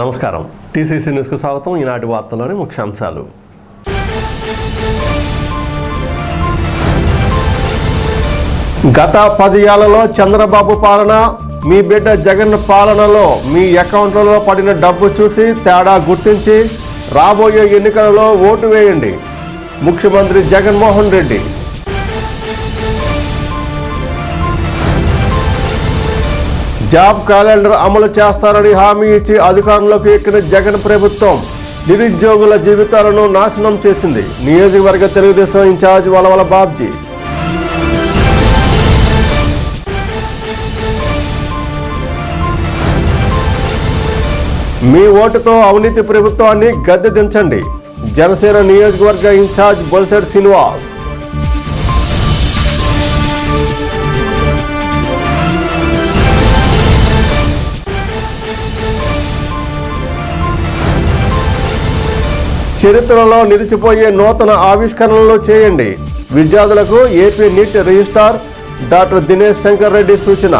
నమస్కారం. టీసీసీ న్యూస్కు స్వాగతం. ఈనాటి వార్తల్లోని ముఖ్యాంశాలు. గత 10 ఏళ్లలో చంద్రబాబు పాలన, మీ బిడ్డ జగన్ పాలనలో మీ అకౌంట్లలో పడిన డబ్బు చూసి తేడా గుర్తించి రాబోయే ఎన్నికలలో ఓటు వేయండి. ముఖ్యమంత్రి జగన్మోహన్ రెడ్డి. జాబ్ క్యాలెండర్ అమలు చేస్తారని హామీ ఇచ్చి అధికారంలోకి ఎక్కిన జగన్ ప్రభుత్వం నిరుద్యోగుల జీవితాలను నాశనం చేసింది. నియోజకవర్గ తెలుగుదేశం ఇన్ఛార్జ్ వలవల బాబ్జీ. మీ ఓటుతో అవినీతి ప్రభుత్వాన్ని గద్దె దించండి. జనసేన నియోజకవర్గ ఇన్ఛార్జ్ బొల్సెట్ శ్రీనివాస్. చరిత్రలో నిలిచిపోయే నూతన ఆవిష్కరణలు చేయండి. విద్యార్థులకు AP neat registrar doctor Dinesh Shankar Reddy సూచన.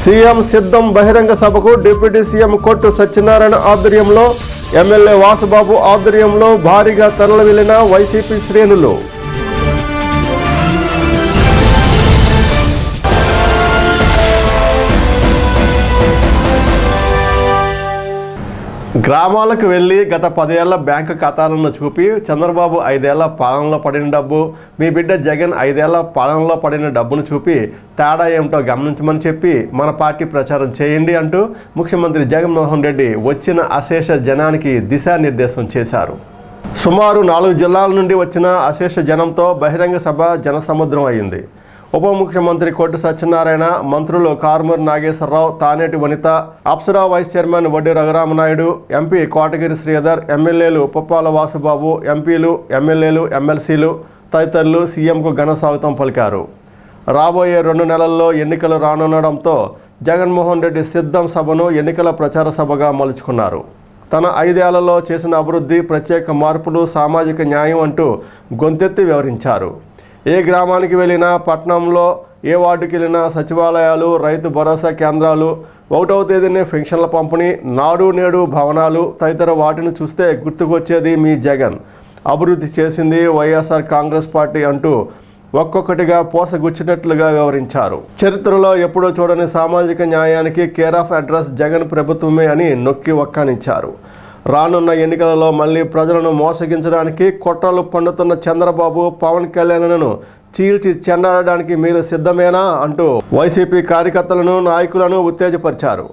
సీఎం సిద్ధం బహిరంగ సభకు డిప్యూటీ సీఎం కొట్టు సత్యనారాయణ ఆధ్వర్యంలో, ఎమ్మెల్యే వాసుబాబు ఆధ్వర్యంలో భారీగా తరలివెళ్లిన వైసీపీ శ్రేణులు. గ్రామాలకు వెళ్ళి గత 10 ఏళ్ల బ్యాంకు ఖాతాలను చూపి చంద్రబాబు 5 ఏళ్ల పాలనలో పడిన డబ్బు, మీ బిడ్డ జగన్ 5 ఏళ్ల పాలనలో పడిన డబ్బును చూపి తేడా ఏమిటో గమనించమని చెప్పి మన పార్టీ ప్రచారం చేయండి అంటూ ముఖ్యమంత్రి జగన్మోహన్ రెడ్డి వచ్చిన అశేష జనానికి దిశానిర్దేశం చేశారు. సుమారు 4 జిల్లాల నుండి వచ్చిన అశేష జనంతో బహిరంగ సభ జనసముద్రం అయింది. ఉప ముఖ్యమంత్రి కొట్టు సత్యనారాయణ, మంత్రులు కారుమూరి నాగేశ్వరరావు, తానేటి వనిత, అప్సరా వైస్ చైర్మన్ వడ్డీ రఘురామనాయుడు, ఎంపీ కోటగిరి శ్రీధర్, ఎమ్మెల్యేలు పుప్పాల వాసుబాబు, ఎంపీలు, ఎమ్మెల్యేలు, ఎమ్మెల్సీలు తదితరులు సీఎంకు ఘన స్వాగతం పలికారు. రాబోయే 2 నెలల్లో ఎన్నికలు రానుండడంతో జగన్మోహన్ రెడ్డి సిద్ధం సభను ఎన్నికల ప్రచార సభగా మలుచుకున్నారు. తన 5 ఏళ్లలో చేసిన అభివృద్ధి, ప్రత్యేక మార్పులు, సామాజిక న్యాయం అంటూ గొంతెత్తి వివరించారు. ఏ గ్రామానికి వెళ్ళినా, పట్టణంలో ఏ వార్డుకి వెళ్ళినా సచివాలయాలు, రైతు భరోసా కేంద్రాలు, 1వ తేదీనే పెన్షన్ల పంపిణీ, నాడు నేడు భవనాలు తదితర వాటిని చూస్తే గుర్తుకొచ్చేది మీ జగన్. అభివృద్ధి చేసింది వైఎస్ఆర్ కాంగ్రెస్ పార్టీ అంటూ ఒక్కొక్కటిగా పోసగుచ్చినట్లుగా వివరించారు. చరిత్రలో ఎప్పుడూ చూడని సామాజిక న్యాయానికి కేర్ ఆఫ్ అడ్రస్ జగన్ ప్రభుత్వమే అని నొక్కి ఒక్కానిచ్చారు. రానున్న ఎన్నికలలో మళ్ళీ ప్రజలను మోసగించడానికి కుట్రలు పన్నుతున్న చంద్రబాబు, పవన్ కళ్యాణ్లను చీల్చి చెండాడడానికి మీరు సిద్ధమేనా అంటూ వైసీపీ కార్యకర్తలను, నాయకులను ఉత్తేజపరిచారు.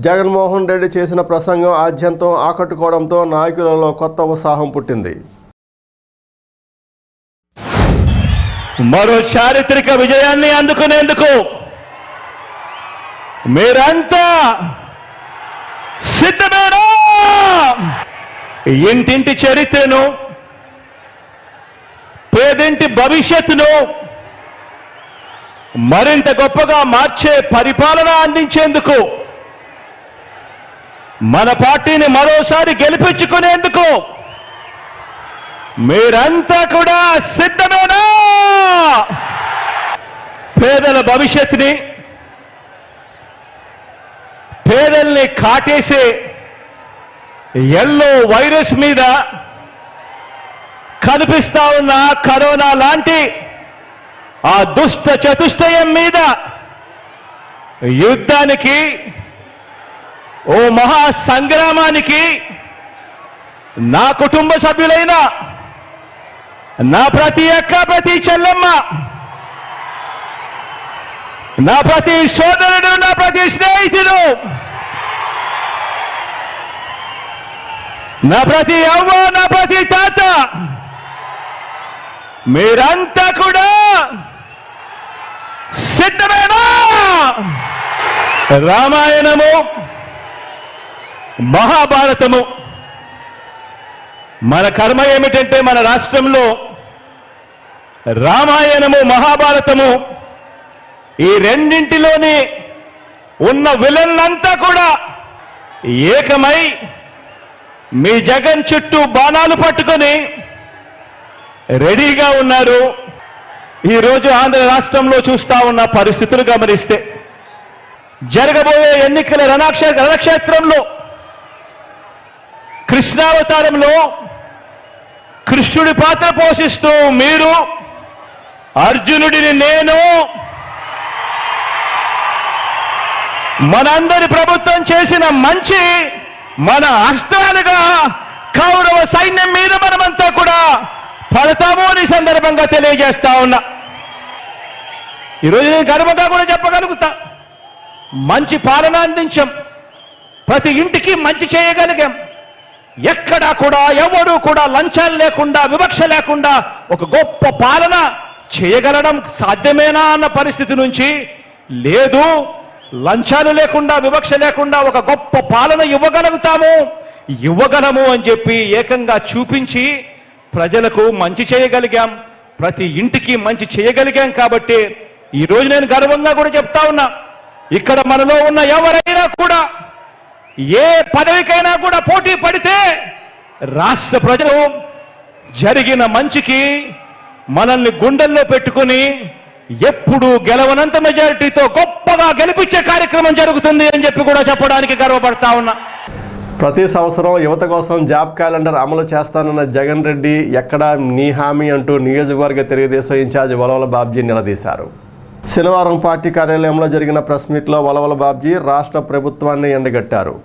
జగన్మోహన్ రెడ్డి చేసిన ప్రసంగం ఆద్యంతం ఆకట్టుకోవడంతో నాయకులలో కొత్త ఉత్సాహం పుట్టింది. మరో చారిత్రక విజయాన్ని అందుకునేందుకు మీరంతా సిద్ధమేనా? ఇంటింటి చరిత్రను, పేదింటి భవిష్యత్తును మరింత గొప్పగా మార్చే పరిపాలన అందించేందుకు, మన పార్టీని మరోసారి గెలిపించుకునేందుకు మీరంతా కూడా సిద్ధమేనా? పేదల భవిష్యత్తుని, పేదల్ని కాటేసే ఎల్లో వైరస్ మీద, కనిపిస్తా ఉన్న కరోనా లాంటి ఆ దుష్ట చతుష్టయం మీద యుద్ధానికి, ఓ మహా సంగ్రామానికి నా కుటుంబ సభ్యులైన నా ప్రతి అక్క, ప్రతి చెల్లెమ్మ, నా ప్రతి సోదరుడు, నా ప్రతి స్నేహితుడు, నా ప్రతి అవ్వ, నా ప్రతి తాత, మీరంతా కూడా సిద్ధమేనా? రామాయణము, మహాభారతము, మన కర్మ ఏమిటంటే మన రాష్ట్రంలో రామాయణము, మహాభారతము ఈ రెండింటిలోని ఉన్న విలన్లంతా కూడా ఏకమై మీ జగన్ చుట్టూ బాణాలు పట్టుకొని రెడీగా ఉన్నారు. ఈరోజు ఆంధ్ర రాష్ట్రంలో చూస్తా ఉన్న పరిస్థితులు గమనిస్తే జరగబోయే ఎన్నికల రణక్షేత్రంలో కృష్ణావతారంలో కృష్ణుడి పాత్ర పోషిస్తూ మీరు, అర్జునుడిని నేను, మనందరి ప్రభుత్వం చేసిన మంచి మన అస్త్రాలుగా కౌరవ సైన్యం మీద మనమంతా కూడా పడతాము అని సందర్భంగా తెలియజేస్తా ఉన్నా. ఈరోజు నేను గర్వంగా కూడా చెప్పగలుగుతా, మంచి పాలన అందించాం, ప్రతి ఇంటికి మంచి చేయగలిగాం. ఎక్కడా కూడా ఎవరు కూడా లంచాలు లేకుండా, వివక్ష లేకుండా ఒక గొప్ప పాలన చేయగలడం సాధ్యమేనా అన్న పరిస్థితి నుంచి, లేదు లంచాలు లేకుండా, వివక్ష లేకుండా ఒక గొప్ప పాలన ఇవ్వగలము అని చెప్పి ఏకంగా చూపించి ప్రజలకు మంచి చేయగలిగాం, ప్రతి ఇంటికి మంచి చేయగలిగాం. కాబట్టి ఈరోజు నేను గర్వంగా కూడా చెప్తా ఉన్నా, ఇక్కడ మనలో ఉన్న ఎవరైనా కూడా ఏ పదవికైనా కూడా పోటీ పడితే రాష్ట్ర ప్రజలు జరిగిన మంచికి మనల్ని గుండెల్లో పెట్టుకుని ఎప్పుడు గెలవనంత మెజారిటీతో గొప్పగా గెలిపించే కార్యక్రమం జరుగుతుంది అని చెప్పి కూడా చెప్పడానికి గర్వపడతా ఉన్నా. ప్రతి సంవత్సరం యువత కోసం జాబ్ క్యాలెండర్ అమలు చేస్తానన్న జగన్ రెడ్డి ఎక్కడా నీ హామీ అంటూ నియోజకవర్గ తెలుగుదేశం ఇన్ఛార్జ్ వలవల బాబ్జీ నిలదీశారు. శనివారం పార్టీ కార్యాలయంలో జరిగిన ప్రెస్ మీట్లో వలవల బాబ్జీ రాష్ట్ర ప్రభుత్వాన్ని ఎండగట్టారు.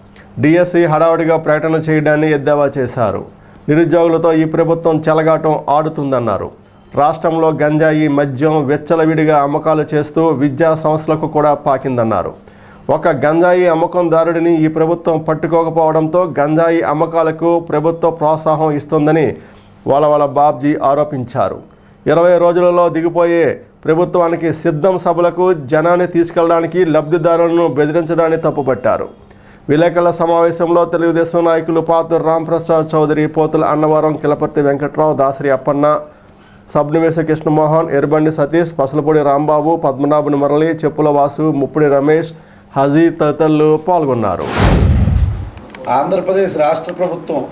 డిఎస్సి హడావుడిగా ప్రకటన చేయడాన్ని ఎద్దేవా చేశారు. నిరుద్యోగులతో ఈ ప్రభుత్వం చెలగాటం ఆడుతుందన్నారు. రాష్ట్రంలో గంజాయి, మద్యం వెచ్చలవిడిగా అమ్మకాలు చేస్తూ విద్యా సంస్థలకు కూడా పాకిందన్నారు. ఒక గంజాయి అమ్మకందారుడిని ఈ ప్రభుత్వం పట్టుకోకపోవడంతో గంజాయి అమ్మకాలకు ప్రభుత్వ ప్రోత్సాహం ఇస్తుందని వలవల బాబ్జీ ఆరోపించారు. 20 రోజులలో దిగిపోయే ప్రభుత్వానికి సిద్ధం సభలకు జనాన్ని తీసుకెళ్లడానికి లబ్ధిదారులను బెదిరించడాన్ని తప్పుపట్టారు. విలేకరుల సమావేశంలో తెలుగుదేశం నాయకులు పాతూరు రాంప్రసాద్ చౌదరి, పోతుల అన్నవరం, కిలపర్తి వెంకట్రావు, దాసరి అప్పన్న, సబ్నివేశ కృష్ణమోహన్, ఎర్రబండి సతీష్, పసలపూడి రాంబాబు, పద్మనాభుని మురళి, చెప్పుల వాసు, ముప్పుడి రమేష్, హజీ తదితరులు పాల్గొన్నారు. ఆంధ్రప్రదేశ్ రాష్ట్ర ప్రభుత్వం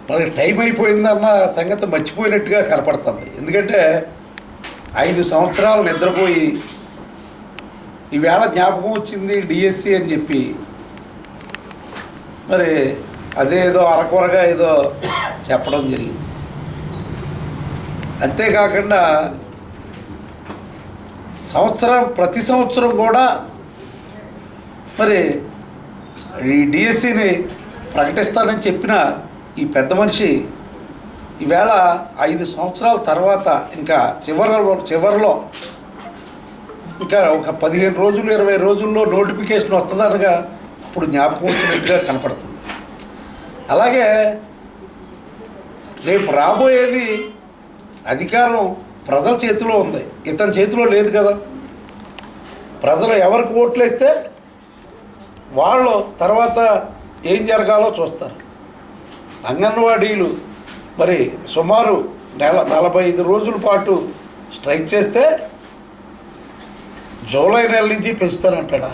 మనకి టైం అయిపోయిందన్న సంగతి మర్చిపోయినట్టుగా కనపడుతుంది. ఎందుకంటే 5 సంవత్సరాలు నిద్రపోయి ఈవేళ జ్ఞాపకం వచ్చింది డిఎస్సి అని చెప్పి, మరి అదేదో అరకొరగా ఏదో చెప్పడం జరిగింది. అంతేకాకుండా ప్రతి సంవత్సరం కూడా మరి ఈ డిఎస్సిని ప్రకటిస్తానని చెప్పిన ఈ పెద్ద మనిషి ఈవేళ 5 సంవత్సరాల తర్వాత ఇంకా చివరిలో ఇంకా ఒక 15 రోజులు 20 రోజుల్లో నోటిఫికేషన్ వస్తుందనగా ఇప్పుడు జ్ఞాపకం వచ్చినట్టుగా కనపడుతుంది. అలాగే రేపు రాబోయేది అధికారం ప్రజల చేతిలో ఉంది, ఇతని చేతిలో లేదు కదా. ప్రజలు ఎవరికి ఓట్లు వేస్తే వాళ్ళు తర్వాత ఏం జరగాలో చూస్తారు. అంగన్వాడీలు మరి సుమారు 45 రోజుల పాటు స్ట్రైక్ చేస్తే జూలై నెల నుంచి పెంచుతానంటాడా?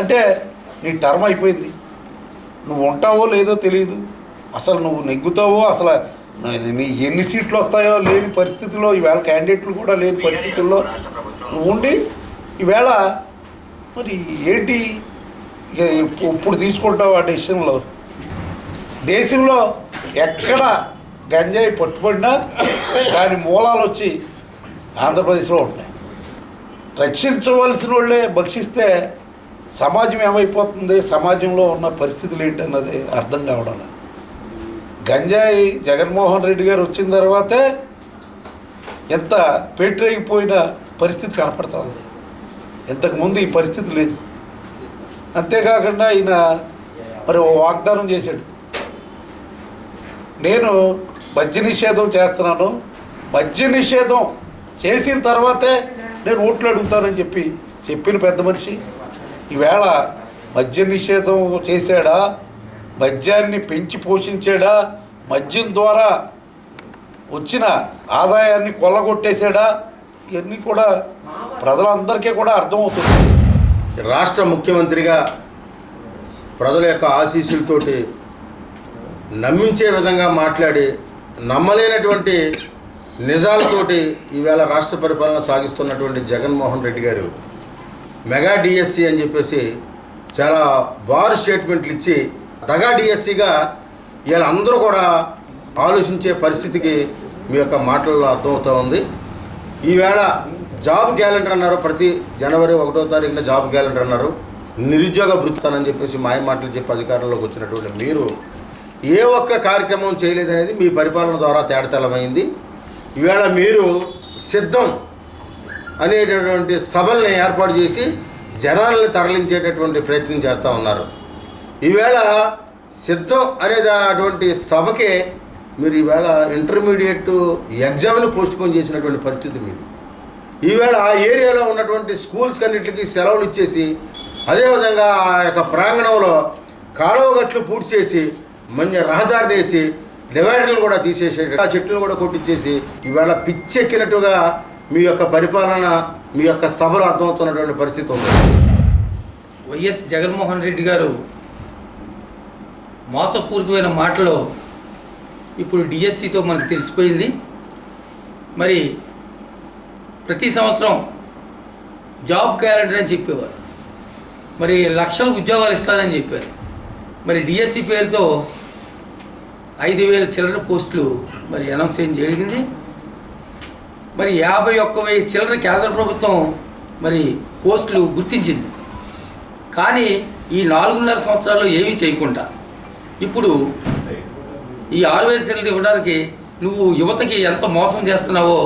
అంటే నీ టర్మ్ అయిపోయింది, నువ్వు ఉంటావో లేదో తెలియదు, అసలు నువ్వు నెగ్గుతావో, అసలు నీ ఎన్ని సీట్లు వస్తాయో లేని పరిస్థితుల్లో, ఈవేళ క్యాండిడేట్లు కూడా లేని పరిస్థితుల్లో నువ్వు ఉండి ఈవేళ మరి ఏంటి ఇప్పుడు తీసుకుంటావు ఆ డెసిషన్లో? దేశంలో ఎక్కడ గంజాయి పట్టుబడినా దాని మూలాలు వచ్చి ఆంధ్రప్రదేశ్లో ఉంటాయి. రక్షించవలసిన వాళ్ళే భక్షిస్తే సమాజం ఏమైపోతుంది, సమాజంలో ఉన్న పరిస్థితులు ఏంటన్నది అర్థం కావడం లేదు. గంజాయి జగన్మోహన్ రెడ్డి గారు వచ్చిన తర్వాతే ఎంత పేటరేగిపోయిన పరిస్థితి కనపడతా ఉంది. ఇంతకుముందు ఈ పరిస్థితి లేదు. అంతేకాకుండా ఈయన మరి ఓ వాగ్దానం చేశాడు, నేను మద్య నిషేధం చేస్తున్నాను, మద్య నిషేధం చేసిన తర్వాతే నేను ఓట్లు అడుగుతానని చెప్పిన పెద్ద మనిషి ఈవేళ మద్య నిషేధం చేశాడా, మద్యాన్ని పెంచి పోషించాడా, మద్యం ద్వారా వచ్చిన ఆదాయాన్ని కొల్లగొట్టేశాడా, ఇవన్నీ కూడా ప్రజలందరికీ కూడా అర్థమవుతుంది. రాష్ట్ర ముఖ్యమంత్రిగా ప్రజల యొక్క ఆశీస్సులతోటి నమ్మించే విధంగా మాట్లాడి నమ్మలేనటువంటి నిజాలతోటి ఈవేళ రాష్ట్ర పరిపాలన సాగిస్తున్నటువంటి జగన్మోహన్ రెడ్డి గారు మెగా డిఎస్సి అని చెప్పేసి చాలా బారు స్టేట్మెంట్లు ఇచ్చి దగా డిఎస్సిగా ఇవాళ అందరూ కూడా ఆలోచించే పరిస్థితికి మీ యొక్క మాటల్లో అర్థమవుతూ ఉంది. ఈవేళ జాబ్ క్యాలెండర్ అన్నారు, ప్రతి జనవరి 1వ తారీఖున జాబ్ క్యాలెండర్ అన్నారు. నిరుద్యోగ భృతానని చెప్పేసి మాయ మాటలు చెప్పి అధికారంలోకి వచ్చినటువంటి మీరు ఏ ఒక్క కార్యక్రమం చేయలేదనేది మీ పరిపాలన ద్వారా తేటతెల్లమైంది. ఈవేళ మీరు సిద్ధం అనేటటువంటి సభల్ని ఏర్పాటు చేసి జనాలను తరలించేటటువంటి ప్రయత్నం చేస్తూ ఉన్నారు. ఈవేళ సిద్ధం అనేటువంటి సభకే మీరు ఈవేళ ఇంటర్మీడియట్ ఎగ్జామ్ని పోస్ట్పోన్ చేసినటువంటి పరిస్థితి మీది. ఈవేళ ఆ ఏరియాలో ఉన్నటువంటి స్కూల్స్ అన్నింటికి సెలవులు ఇచ్చేసి అదేవిధంగా ఆ యొక్క ప్రాంగణంలో కాలువ గట్లు పూర్తి చేసి మంచి రహదారిని వేసి డివైడర్లను కూడా తీసేసి ఆ చెట్లను కూడా కొట్టించేసి ఈవేళ పిచ్చెక్కినట్టుగా మీ యొక్క పరిపాలన మీ యొక్క సభలు అర్థమవుతున్నటువంటి పరిస్థితి ఉంది. వైఎస్ జగన్మోహన్ రెడ్డి గారు మోసపూరితమైన మాటలు ఇప్పుడు డిఎస్సితో మనకు తెలిసిపోయింది. మరి ప్రతి సంవత్సరం జాబ్ క్యాలెండర్ అని చెప్పేవారు, మరి లక్షల ఉద్యోగాలు ఇస్తారని చెప్పారు. మరి డిఎస్సి పేరుతో 5,000 చిల్లర పోస్టులు మరి అనౌన్స్ చేయడం జరిగింది. మరి 51,000 చిల్లర కేంద్ర ప్రభుత్వం మరి పోస్టులు గుర్తించింది. కానీ ఈ 4.5 సంవత్సరాల్లో ఏమీ చేయకుండా ఇప్పుడు ఈ 6,000 చిల్లర ఇవ్వడానికి నువ్వు యువతకి ఎంత మోసం చేస్తున్నావో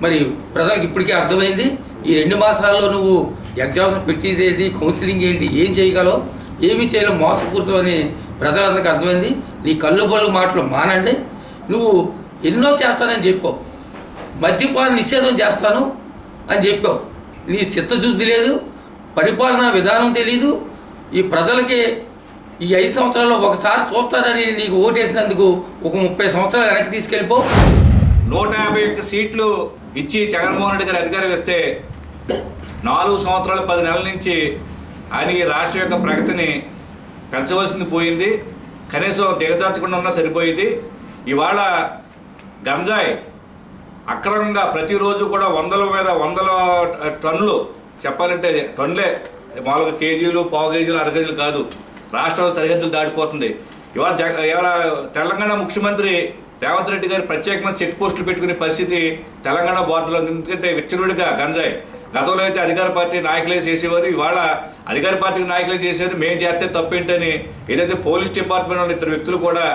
మరి ప్రజలకు ఇప్పటికే అర్థమైంది. ఈ 2 మాసాల్లో నువ్వు ఎగ్జామ్స్ పెట్టేది కౌన్సిలింగ్ ఏంటి, ఏం చేయగలవు, ఏమీ చేయలేవు, మోసపూరితమని ప్రజలందరికీ అర్థమైంది. నీ కళ్ళు బళ్ళు మాటలు మానండి. నువ్వు ఎన్నో చేస్తానని చెప్పావు, మద్యపాన నిషేధం చేస్తాను అని చెప్పావు. నీ చిత్తశుద్ధి లేదు, పరిపాలనా విధానం తెలీదు. ఈ ప్రజలకి ఈ 5 సంవత్సరాల్లో ఒకసారి చూస్తారని నీకు ఓటేసినందుకు ఒక 30 సంవత్సరాలు వెనక్కి తీసుకెళ్ళిపో. 151 సీట్లు ఇచ్చి జగన్మోహన్ రెడ్డి గారు అధికారం ఇస్తే 4 సంవత్సరాలు 10 నెలల నుంచి ఆయన ఈ రాష్ట్రం యొక్క ప్రగతిని పెంచవలసింది పోయింది. కనీసం దిగదార్చకుండా ఉన్నా సరిపోయింది. ఇవాళ గంజాయి అక్రమంగా ప్రతిరోజు కూడా వందల టన్నులు, చెప్పాలంటే టన్నులే, మామూలుగా కేజీలు, పావు కేజీలు, అర కేజీలు కాదు, రాష్ట్రం సరిహద్దులు దాటిపోతుంది. ఇవాళ తెలంగాణ ముఖ్యమంత్రి రేవంత్ రెడ్డి గారు ప్రత్యేకమైన చెక్ పోస్టులు పెట్టుకునే పరిస్థితి తెలంగాణ బోర్డర్లో. ఎందుకంటే విచ్చలవిడిగా గంజాయి గతంలో అయితే అధికార పార్టీ నాయకులే చేసేవారు, ఇవాళ అధికార పార్టీ నాయకులే చేసేవారు. మేము చేస్తే తప్పేంటని ఏదైతే పోలీస్ డిపార్ట్మెంట్ ఉన్న 2 వ్యక్తులు కూడా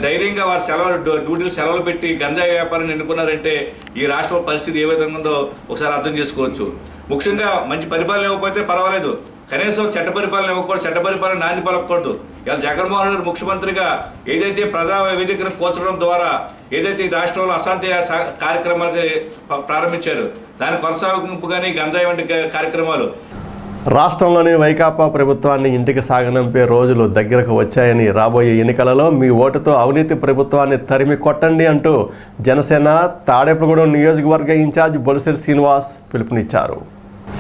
ధైర్యంగా వారి డ్యూటీలు సెలవులు పెట్టి గంజాయి వ్యాపారాన్ని ఎన్నుకున్నారంటే ఈ రాష్ట్ర పరిస్థితి ఏ విధంగా ఉందో ఒకసారి అర్థం చేసుకోవచ్చు. ముఖ్యంగా మంచి పరిపాలన ఇవ్వకపోతే పర్వాలేదు, కనీసం చట్ట పరిపాలన ఇవ్వకూడదు, చట్ట పరిపాలన నాంది పలకూడదు. ఇవాళ జగన్మోహన్ రెడ్డి ముఖ్యమంత్రిగా ఏదైతే ప్రజా వేదికను కూర్చడం ద్వారా ఏదైతే ఈ రాష్ట్రంలో అశాంతి కార్యక్రమాలు ప్రారంభించారు దాని కొనసాగింపుగానే గంజాయి వంటి కార్యక్రమాలు. రాష్ట్రంలోని వైకాపా ప్రభుత్వాన్ని ఇంటికి సాగనంపే రోజులు దగ్గరకు వచ్చాయని, రాబోయే ఎన్నికలలో మీ ఓటుతో అవినీతి ప్రభుత్వాన్ని తరిమి కొట్టండి అంటూ జనసేన తాడేపల్లిగూడెం నియోజకవర్గ ఇన్ఛార్జ్ బొలిశెట్టి శ్రీనివాస్ పిలుపునిచ్చారు.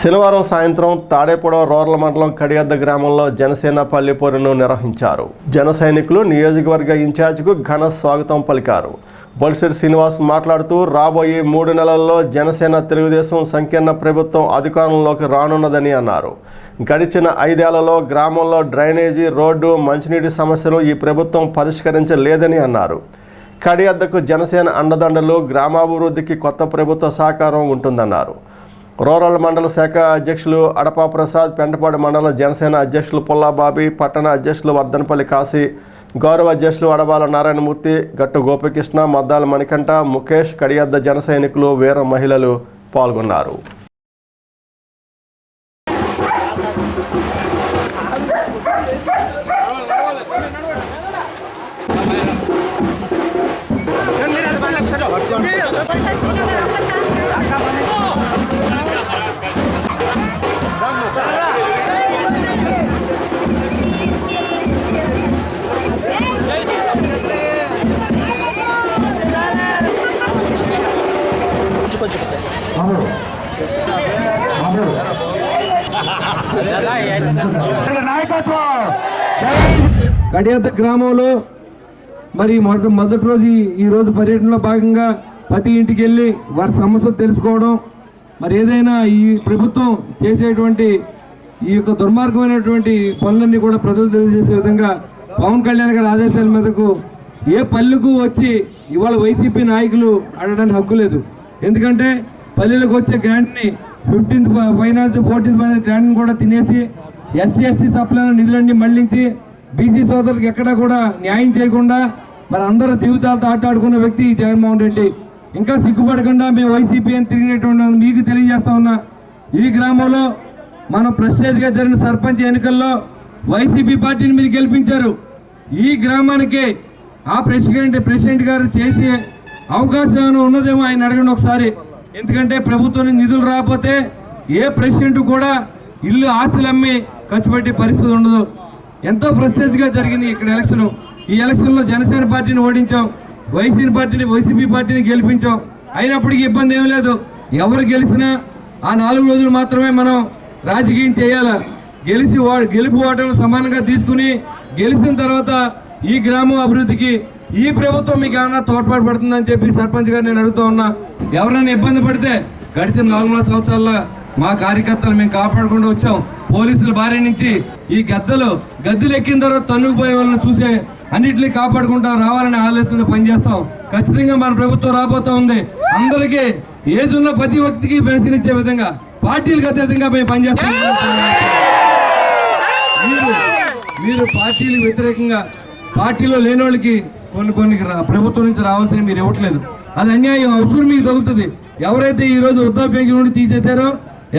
శనివారం సాయంత్రం తాడేపల్లిగూడెం రూరల్ మండలం కడియద్ద గ్రామంలో జనసేన పల్లెపోరును నిర్వహించారు. జన సైనికులు నియోజకవర్గ ఇన్ఛార్జ్కు ఘన స్వాగతం పలికారు. బొలిశెట్టి శ్రీనివాస్ మాట్లాడుతూ రాబోయే 3 నెలల్లో జనసేన తెలుగుదేశం సంకీర్ణ ప్రభుత్వం అధికారంలోకి రానున్నదని అన్నారు. గడిచిన 5 ఏళ్లలో గ్రామంలో డ్రైనేజీ, రోడ్డు, మంచినీటి సమస్యలు ఈ ప్రభుత్వం పరిష్కరించలేదని అన్నారు. కడియద్దకు జనసేన అండదండలు, గ్రామాభివృద్ధికి కొత్త ప్రభుత్వ సహకారం ఉంటుందన్నారు. రూరల్ మండల శాఖ అధ్యక్షులు అడపా ప్రసాద్, పెంటపాడు మండల జనసేన అధ్యక్షులు పుల్లాబాబి, పట్టణ అధ్యక్షులు వర్ధనపల్లి కాశీ, గౌరవ అధ్యక్షులు అడబాల నారాయణమూర్తి, గట్టు గోపికృష్ణ, మద్దాల మణికంఠ, ముఖేష్, కడియద్ద జన సైనికులు, వీర మహిళలు పాల్గొన్నారు. కడియద్ద గ్రామంలో మరి మొదటి రోజు ఈ రోజు పర్యటనలో భాగంగా ప్రతి ఇంటికి వెళ్ళి వారి సమస్యలు తెలుసుకోవడం, మరి ఏదైనా ఈ ప్రభుత్వం చేసేటువంటి ఈ యొక్క దుర్మార్గమైనటువంటి పనులన్నీ కూడా ప్రజలు తెలియజేసే విధంగా పవన్ కళ్యాణ్ గారి ఆదేశాల మీదకు ఏ పల్లెకు వచ్చి ఇవాళ వైసీపీ నాయకులు అడగడానికి హక్కు లేదు. ఎందుకంటే పల్లెలకు వచ్చే గ్రాంట్ని 15th ఫైనాన్స్ 14th ఫైనాన్స్ గ్రాంట్ని కూడా తినేసి ఎస్సీ సప్లైన నిధులన్నీ మళ్లించి బీసీ సోదరులకు ఎక్కడా కూడా న్యాయం చేయకుండా మరి అందరూ జీవితాలతో ఆటాడుకున్న వ్యక్తి జగన్మోహన్ రెడ్డి. ఇంకా సిగ్గుపడకుండా మేము వైసీపీ అని తిరిగినటువంటి మీకు తెలియజేస్తా ఉన్నా, ఈ గ్రామంలో మనం ప్రెస్టేజ్గా జరిగిన సర్పంచ్ ఎన్నికల్లో వైసీపీ పార్టీని మీరు గెలిపించారు. ఈ గ్రామానికి ఆ ప్రెసిడెంట్ గారు చేసే అవకాశం ఏమైనా ఉన్నదేమో ఆయన అడగండి ఒకసారి. ఎందుకంటే ప్రభుత్వం నుంచి నిధులు రాకపోతే ఏ ప్రెసిడెంట్ కూడా ఇల్లు ఆస్తులు అమ్మి ఖర్చు పెట్టే పరిస్థితి ఉండదు. ఎంతో ఫ్రస్ట్రేట్గా జరిగింది ఇక్కడ ఎలక్షన్. ఈ ఎలక్షన్లో జనసేన పార్టీని ఓడించాం, వైసీపీ పార్టీని గెలిపించాం. అయినప్పటికీ ఇబ్బంది ఏం లేదు. ఎవరు గెలిచినా ఆ 4 రోజులు మాత్రమే మనం రాజకీయం చేయాలి. గెలుపు ఓటమి సమానంగా తీసుకుని గెలిచిన తర్వాత ఈ గ్రామం అభివృద్ధికి ఈ ప్రభుత్వం మీకు ఏమైనా తోడ్పాటు పడుతుందని చెప్పి సర్పంచ్ గారు నేను అడుగుతూ ఉన్నా. ఎవరైనా ఇబ్బంది పడితే గడిచిన 4 సంవత్సరాల్లో మా కార్యకర్తలు మేము కాపాడుకుంటూ వచ్చాం. పోలీసుల బారి నుంచి ఈ గద్దెలు ఎక్కిన తర్వాత తన్నుకుపోయే వాళ్ళని చూసే అన్నింటినీ కాపాడుకుంటా రావాలని ఆలోచనతో పనిచేస్తాం. ఖచ్చితంగా మన ప్రభుత్వం రాబోతా ఉంది. అందరికీ ఏజ్ ఉన్న ప్రతి వ్యక్తికి పెన్షన్ ఇచ్చే విధంగా పార్టీలకు అతీతంగా మేము పనిచేస్తాం. మీరు పార్టీలకు వ్యతిరేకంగా పార్టీలో లేని వాళ్ళకి కొన్ని ప్రభుత్వం నుంచి రావాల్సిన మీరు ఇవ్వట్లేదు. అది అన్యాయం. అవసరం మీకు తగులుతుంది. ఎవరైతే ఈరోజు వృద్ధా పెన్షన్ నుండి తీసేశారో,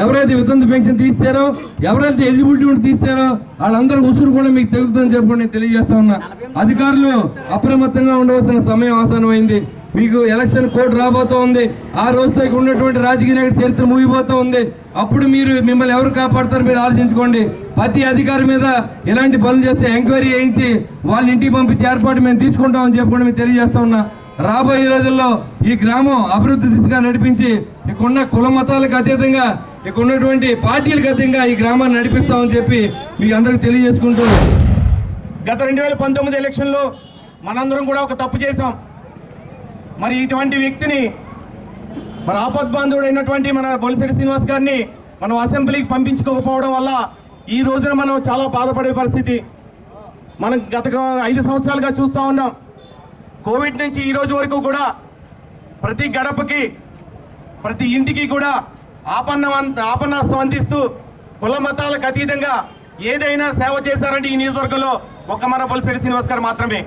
ఎవరైతే వితంతు పెన్షన్ తీసారో, ఎవరైతే ఎలిజిబిలిటీ ఉండి తీసారో వాళ్ళందరూ ఉసురు కూడా మీకు తగులుతుందని చెప్పి నేను తెలియజేస్తా ఉన్నా. అధికారులు అప్రమత్తంగా ఉండవలసిన సమయం ఆసన్నమైంది. మీకు ఎలక్షన్ కోడ్ రాబోతూ ఉంది. ఆ రోజుతో ఉన్నటువంటి రాజకీయ నాయకుడి చరిత్ర ముగిపోతూ ఉంది. అప్పుడు మిమ్మల్ని ఎవరు కాపాడతారో మీరు ఆలోచించుకోండి. ప్రతి అధికారి మీద ఎలాంటి పనులు చేస్తే ఎంక్వైరీ చేయించి వాళ్ళ ఇంటికి పంపించి ఏర్పాటు మేము తీసుకుంటామని చెప్పి మీకు తెలియజేస్తా ఉన్నా. రాబోయే రోజుల్లో ఈ గ్రామం అభివృద్ధి దిశగా నడిపించి ఇక్కడున్న కుల మతాలకు అతీతంగా ఇక్కడ ఉన్నటువంటి పార్టీలకు అతీతంగా ఈ గ్రామాన్ని నడిపిస్తామని చెప్పి మీకు అందరికి తెలియజేసుకుంటూ, గత 2019 ఎలక్షన్లో మనందరం కూడా ఒక తప్పు చేశాం. మరి ఇటువంటి వ్యక్తిని మరి ఆపద్బాంధవుడైనటువంటి మన బొలిశెట్టి శ్రీనివాస్ గారిని మనం అసెంబ్లీకి పంపించుకోకపోవడం వల్ల ఈ రోజున మనం చాలా బాధపడే పరిస్థితి మనం గత 5 సంవత్సరాలుగా చూస్తూ ఉన్నాం. కోవిడ్ నుంచి ఈ రోజు వరకు కూడా ప్రతి గడపకి ప్రతి ఇంటికి కూడా ఆపన్నాస్తం అందిస్తూ కుల మతాలకు అతీతంగా ఏదైనా సేవ చేశారంటే ఈ నియోజకవర్గంలో ఒక మన బొలిశెట్టి శ్రీనివాస్ గారు మాత్రమే.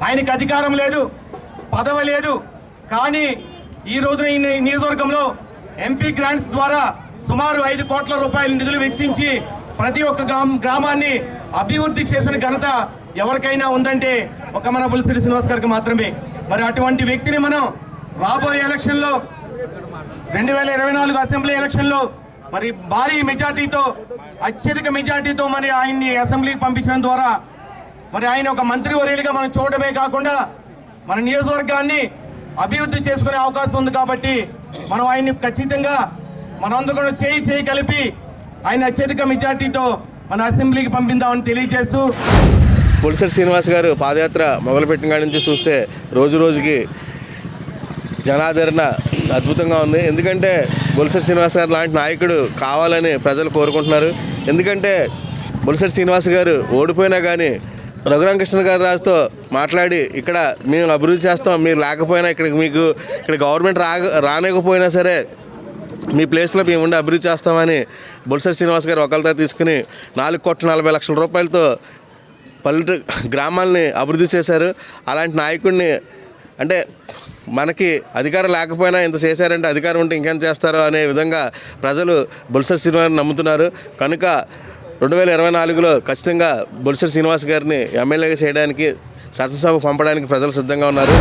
ఆయనకి అధికారం లేదు, పదవి లేదు, కానీ ఈ రోజున ఈ నియోజకవర్గంలో ఎంపీ గ్రాంట్స్ ద్వారా సుమారు 5 కోట్ల రూపాయల నిధులు వెచ్చించి ప్రతి ఒక్క గ్రామాన్ని అభివృద్ధి చేసిన ఘనత ఎవరికైనా ఉందంటే ఒక మన బొలిశెట్టి శ్రీనివాస్ గారికి మాత్రమే. మరి అటువంటి వ్యక్తిని మనం రాబోయే ఎలక్షన్లో 2024 అసెంబ్లీ ఎలక్షన్లో మరి భారీ మెజార్టీతో అత్యధిక మెజార్టీతో మరి ఆయన్ని అసెంబ్లీకి పంపించడం ద్వారా మరి ఆయన ఒక మంత్రివర్యులుగా మనం చూడడమే కాకుండా మన నియోజకవర్గాన్ని అభివృద్ధి చేసుకునే అవకాశం ఉంది. కాబట్టి మనం ఆయన్ని ఖచ్చితంగా మనందరూ కూడా చేయి కలిపి ఆయన అత్యధిక మెజార్టీతో మన అసెంబ్లీకి పంపిందామని తెలియజేస్తూ, బొలిశెట్టి శ్రీనివాస్ గారు పాదయాత్ర మొదలుపెట్టిన కాడి నుంచి చూస్తే రోజు రోజుకి జనాదరణ అద్భుతంగా ఉంది. ఎందుకంటే బొలిశెట్టి శ్రీనివాస్ గారు లాంటి నాయకుడు కావాలని ప్రజలు కోరుకుంటున్నారు. ఎందుకంటే బొలిశెట్టి శ్రీనివాస్ గారు ఓడిపోయినా కానీ రఘురామకృష్ణ గారి రాజుతో మాట్లాడి ఇక్కడ మేము అభివృద్ధి చేస్తాం, మీరు లేకపోయినా ఇక్కడ గవర్నమెంట్ రానికపోయినా సరే మీ ప్లేస్లో మేము ఉండి అభివృద్ధి చేస్తామని బొలిశెట్టి శ్రీనివాస్ గారు ఒకరితో తీసుకుని 4,40,00,000 రూపాయలతో గ్రామాలని అభివృద్ధి చేశారు. అలాంటి నాయకుడిని అంటే మనకి అధికారం లేకపోయినా ఇంత చేశారంటే అధికారం ఉంటే ఇంకేం చేస్తారో అనే విధంగా ప్రజలు బొలిశెట్టి శ్రీనివాస్ నమ్ముతున్నారు. కనుక 2024లో ఖచ్చితంగా బొలిశెట్టి శ్రీనివాస్ గారిని ఎమ్మెల్యేగా చేయడానికి శాసనసభకు పంపడానికి ప్రజలు సిద్ధంగా ఉన్నారు.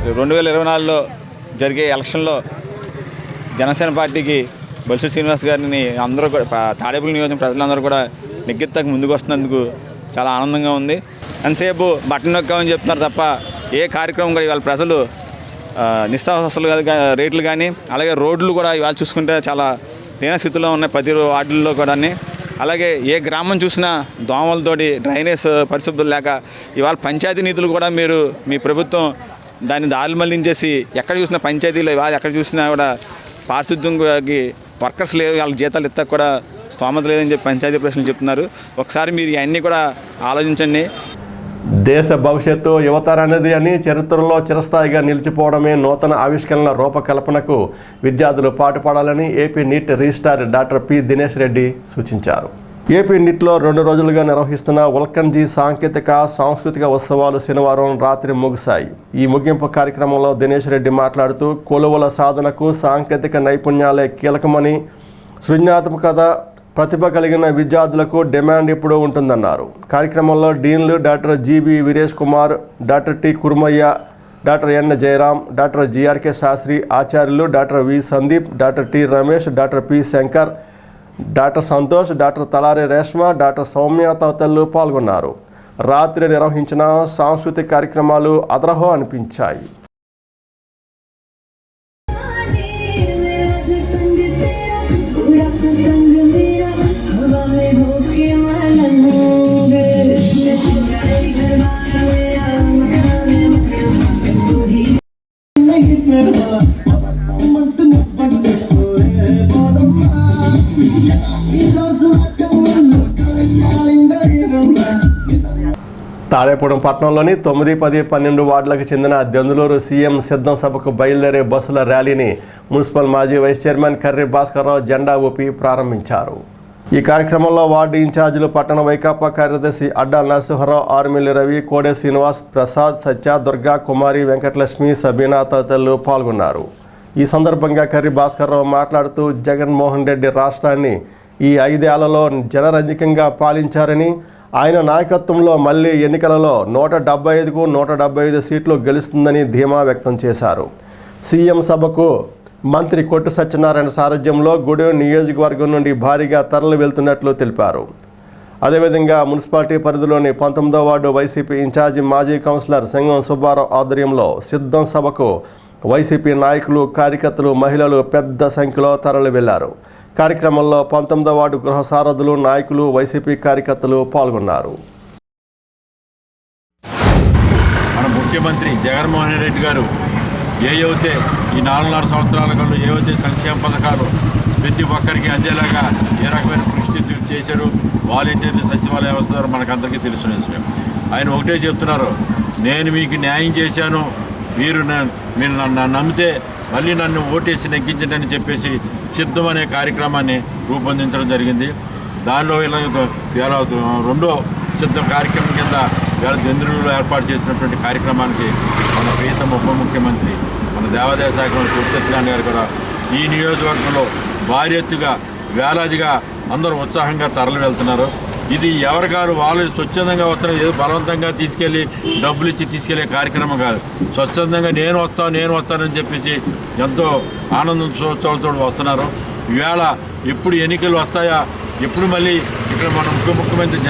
2024లో జరిగే ఎలక్షన్లో జనసేన పార్టీకి బొలిశెట్టి శ్రీనివాస్ గారిని అందరూ తాడేపల్లి నియోజకవర్గం ప్రజలందరూ కూడా నెగ్గిత్తకు ముందుకు వస్తున్నందుకు చాలా ఆనందంగా ఉంది. ఎంతసేపు బట్టన్ నొక్కామని చెప్తున్నారు తప్ప ఏ కార్యక్రమం కూడా ఇవాళ ప్రజలు నిత్యావసరాలు రేట్లు కానీ అలాగే రోడ్లు కూడా ఇవాళ చూసుకుంటే చాలా దీన స్థితిలో ఉన్నాయి ప్రతి వార్డుల్లో కూడా. అలాగే ఏ గ్రామం చూసినా దోమలతోటి డ్రైనేజ్ పరిశుభ్రత లేక ఇవాళ పంచాయతీ నిధులు కూడా మీరు మీ ప్రభుత్వం దాన్ని దారి మళ్లించేసి ఎక్కడ చూసినా పంచాయతీలో ఇవాళ ఎక్కడ చూసినా కూడా పారిశుద్ధ్యంకి వర్కర్స్ లేవు, వాళ్ళకి జీతాలు ఇస్తా కూడా స్తోమత లేదని చెప్పి పంచాయతీ ప్రశ్నలు చెప్తున్నారు. ఒకసారి మీరు ఇవన్నీ కూడా ఆలోచించండి. దేశ భవిష్యత్తు యువతరనేది అని చరిత్రలో చిరస్థాయిగా నిలిచిపోవడమే నూతన ఆవిష్కరణల రూపకల్పనకు విద్యార్థులు పాటుపడాలని AP neat registrar doctor P Dinesh Reddy సూచించారు. ఏపీ నీట్లో 2 రోజులుగా నిర్వహిస్తున్న వల్కన్జీ సాంస్కృతిక ఉత్సవాలు శనివారం రాత్రి ముగిశాయి. ఈ ముగింపు కార్యక్రమంలో దినేష్ రెడ్డి మాట్లాడుతూ కొలువుల సాధనకు సాంకేతిక నైపుణ్యాలే కీలకమని, సృజనాత్మకత ప్రతిభ కలిగిన విద్యార్థులకు డిమాండ్ ఇప్పుడు ఉంటుందన్నారు. కార్యక్రమంలో డీన్లు doctor GB Veeresh Kumar, doctor T Kurmaiah, doctor N Jayaram, doctor GRK Sastry, ఆచార్యులు doctor V Sandeep, doctor T Ramesh, doctor P Shankar, doctor Santosh, doctor Talari Reshma, doctor Soumya తదితరులు పాల్గొన్నారు. రాత్రి నిర్వహించిన సాంస్కృతిక కార్యక్రమాలు అదరహో అనిపించాయి. తాడేపూడెం పట్టణంలోని 9, 10, 12 వార్డులకు చెందిన దెందులూరు సీఎం సిద్ధం సభకు బయలుదేరే బస్సుల ర్యాలీని మున్సిపల్ మాజీ వైస్ చైర్మన్ కర్రి భాస్కర్రావు జెండా ఊపి ప్రారంభించారు. ఈ కార్యక్రమంలో వార్డు ఇన్ఛార్జీలు పట్టణ వైకాపా కార్యదర్శి అడ్డా నరసింహరావు, ఆర్మిల్లి రవి, కోడే శ్రీనివాస్, ప్రసాద్, సత్య, దుర్గా, కుమారి, వెంకటలక్ష్మి, సబీనా తదితరులు పాల్గొన్నారు. ఈ సందర్భంగా కర్రి భాస్కర్రావు మాట్లాడుతూ జగన్మోహన్ రెడ్డి రాష్ట్రాన్ని ఈ 5 ఏళ్లలో జనరంజకంగా పాలించారని, ఆయన నాయకత్వంలో మళ్లీ ఎన్నికలలో 175కు 175 సీట్లు గెలుస్తుందని ధీమా వ్యక్తం చేశారు. సీఎం సభకు మంత్రి కొట్టు సత్యనారాయణ సారథ్యంలో గూడూరు నియోజకవర్గం నుండి భారీగా తరలి వెళ్తున్నట్లు తెలిపారు. అదేవిధంగా మున్సిపాలిటీ పరిధిలోని 19వ వార్డు వైసీపీ ఇన్ఛార్జి మాజీ కౌన్సిలర్ సింగం సుబ్బారావు ఆధ్వర్యంలో సిద్ధం సభకు వైసీపీ నాయకులు, కార్యకర్తలు, మహిళలు పెద్ద సంఖ్యలో తరలి వెళ్లారు. కార్యక్రమంలో 19వ వార్డు గృహ సారథులు, నాయకులు, వైసీపీ కార్యకర్తలు పాల్గొన్నారు. మన ముఖ్యమంత్రి జగన్మోహన్ రెడ్డి గారు ఏవైతే ఈ 4.5 సంవత్సరాల కాలంలో ఏవైతే సంక్షేమ పథకాలు ప్రతి ఒక్కరికి అందేలాగా ఏ రకమైన కృషి చేశారు, వాలంటీర్ సచివాలయ వ్యవస్థ ద్వారా మనకందరికీ తెలిసిన విషయం. ఆయన ఒకటే చెప్తున్నారు, నేను మీకు న్యాయం చేశాను, మీరు నన్ను నమ్మితే మళ్ళీ నన్ను ఓటేసి నెగ్గించండి చెప్పేసి సిద్ధం అనే కార్యక్రమాన్ని రూపొందించడం జరిగింది. దానిలో ఇలా 2వ సిద్ధం కార్యక్రమం కింద వేళ దెందులూరులో ఏర్పాటు చేసినటువంటి కార్యక్రమానికి మన ప్రియతమ ఉప ముఖ్యమంత్రి, మన దేవాదాయ శాఖ మంత్రి కొట్టు సత్యనారాయణ గారు కూడా ఈ నియోజకవర్గంలో భారీ ఎత్తుగా వేలాదిగా అందరూ ఉత్సాహంగా తరలి వెళ్తున్నారు. ఇది ఎవరికారు వాళ్ళు స్వచ్ఛందంగా వస్తున్నారు, ఏదో బలవంతంగా తీసుకెళ్ళి డబ్బులు ఇచ్చి తీసుకెళ్లే కార్యక్రమం కాదు. స్వచ్ఛందంగా నేను వస్తానని చెప్పేసి ఎంతో ఆనందోత్సవాలతో వస్తున్నారు. ఈవేళ ఎప్పుడు ఎన్నికలు వస్తాయా, ఎప్పుడు మళ్ళీ ఇక్కడ మన ముఖ్యమంత్రి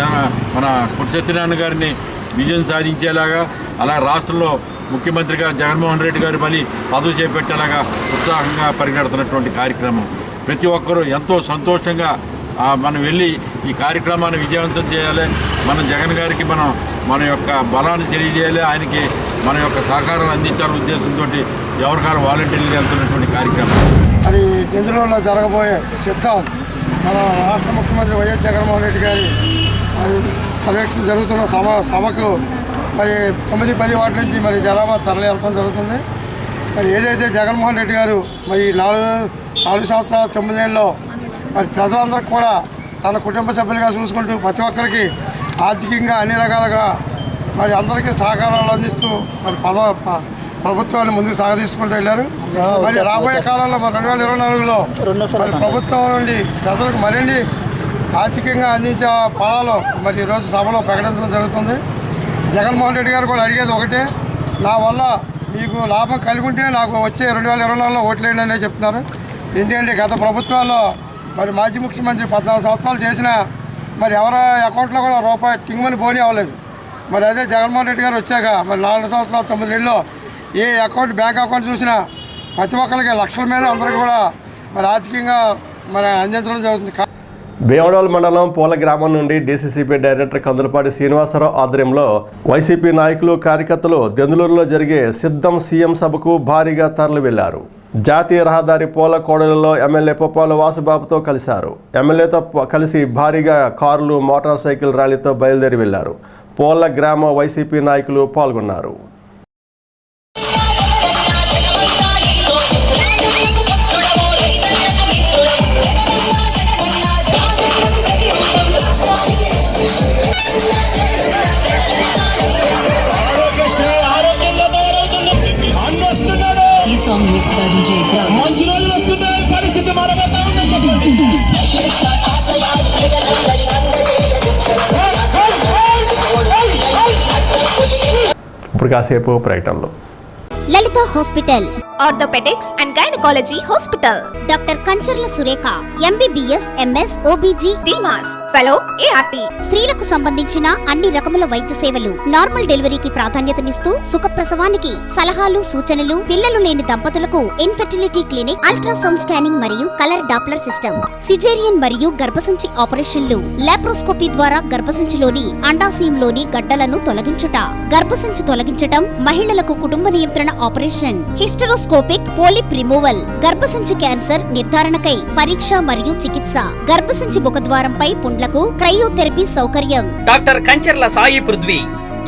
మన కొట్టు సత్యనారాయణ గారిని విజయం సాధించేలాగా, అలా రాష్ట్రంలో ముఖ్యమంత్రిగా జగన్మోహన్ రెడ్డి గారు మళ్ళీ పదవి చేపట్టేలాగా ఉత్సాహంగా పరిగెడుతున్నటువంటి కార్యక్రమం. ప్రతి ఒక్కరూ ఎంతో సంతోషంగా మనం వెళ్ళి ఈ కార్యక్రమాన్ని విజయవంతం చేయాలి. మనం జగన్ గారికి మన యొక్క బలాన్ని తెలియజేయాలి, ఆయనకి మన యొక్క సహకారాన్ని అందించాలనే ఉద్దేశంతో ఎవరికారు వాలంటీర్లు వెళ్తున్నటువంటి కార్యక్రమం. అది దెందులూరులో జరగబోయే సిద్ధం మన రాష్ట్ర ముఖ్యమంత్రి వైఎస్ జగన్మోహన్ రెడ్డి గారి పర్యటన జరుగుతున్న సభకు మరి 9, 10 వార్డు నుంచి మరి జనాభా తరలి వెళ్తాం జరుగుతుంది. మరి ఏదైతే జగన్మోహన్ రెడ్డి గారు మరి 4 సంవత్సరాల 9 నెలల్లో మరి ప్రజలందరికీ కూడా తన కుటుంబ సభ్యులుగా చూసుకుంటూ ప్రతి ఒక్కరికి ఆర్థికంగా అన్ని రకాలుగా మరి అందరికీ సహకారాలు అందిస్తూ మరి ప్రభుత్వాన్ని ముందుకు సాగదీసుకుంటూ వెళ్ళారు. మరి రాబోయే కాలంలో మరి 2024లో మరి ప్రభుత్వం నుండి ప్రజలకు మరిన్ని ఆర్థికంగా అందించే ఫలాలు మరి ఈరోజు సభలో ప్రకటించడం జరుగుతుంది. జగన్మోహన్ రెడ్డి గారు కూడా అడిగేది ఒకటే, నా వల్ల మీకు లాభం కలిగి ఉంటే నాకు వచ్చే 2024లో ఓట్లేయండి అనే చెప్తున్నారు. ఎందుకంటే గత ప్రభుత్వాల్లో మరి మాజీ ముఖ్యమంత్రి 14 సంవత్సరాలు చేసినా మరి ఎవరి అకౌంట్లో కూడా రూపాయి టింగుమని బోని అవ్వలేదు. మరి అదే జగన్మోహన్ రెడ్డి గారు వచ్చాక మరి 4 సంవత్సరాల 9 నెలల్లో ఏ బ్యాంక్ అకౌంట్ చూసినా ప్రతి ఒక్కరికి లక్షల మీద అందరికీ కూడా మరి ఆర్థికంగా మరి అందించడం జరుగుతుంది. భీమడోల్ మండలం పూల గ్రామం నుండి డీసీసీపీ డైరెక్టర్ కందులపాటి శ్రీనివాసరావు ఆధ్వర్యంలో వైసీపీ నాయకులు కార్యకర్తలు దెందులూరులో జరిగే సిద్ధం సీఎం సభకు భారీగా తరలి వెళ్లారు. జాతీయ రహదారి పూల కోడలలో ఎమ్మెల్యే పుప్పాల వాసుబాబుతో కలిశారు. ఎమ్మెల్యేతో కలిసి భారీగా కార్లు, మోటార్ సైకిల్ ర్యాలీతో బయలుదేరి వెళ్లారు. పూల గ్రామ వైసీపీ నాయకులు పాల్గొన్నారు. ఇప్పుడు కాసేపు ప్రకటనలు. Lalitha hospital, orthopaedics and gynaecology hospital. Doctor Kancharla Surekha, MBBS, MS, OBG, DMAS, fellow, ART. స్త్రీలకు సంబంధించిన అన్ని రకముల వైద్య సేవలు, నార్మల్ డెలివరీకి ప్రాధాన్యతనిస్తూ సుఖప్రసవానికి సలహాలు, సూచనలు, పిల్లలు లేని దంపతులకు ఇన్ఫెర్టిలిటీ క్లినిక్, అల్ట్రాసౌండ్ స్కానింగ్ మరియు కలర్ డాప్లర్ సిస్టమ్, సిజేరియన్ మరియు గర్భసంచి ఆపరేషన్లు, లాప్రోస్కోపీ ద్వారా గర్భసంచిలోని అండాశయంలోని గడ్డలను తొలగించుట, గర్భసంచి తొలగించటం, మహిళలకు కుటుంబ నియంత్రణ ఆపరేషన్, హిస్టరోస్కోపిక్ పోలిప్ రిమూవల్, గర్భసంచి క్యాన్సర్ నిర్ధారణకై పరీక్ష మరియు చికిత్స, గర్భసంచి ముఖద్వారంపై పుండ్లకు క్రయోథెరపీ సౌకర్యం. Doctor Kancharla Sai Prithvi,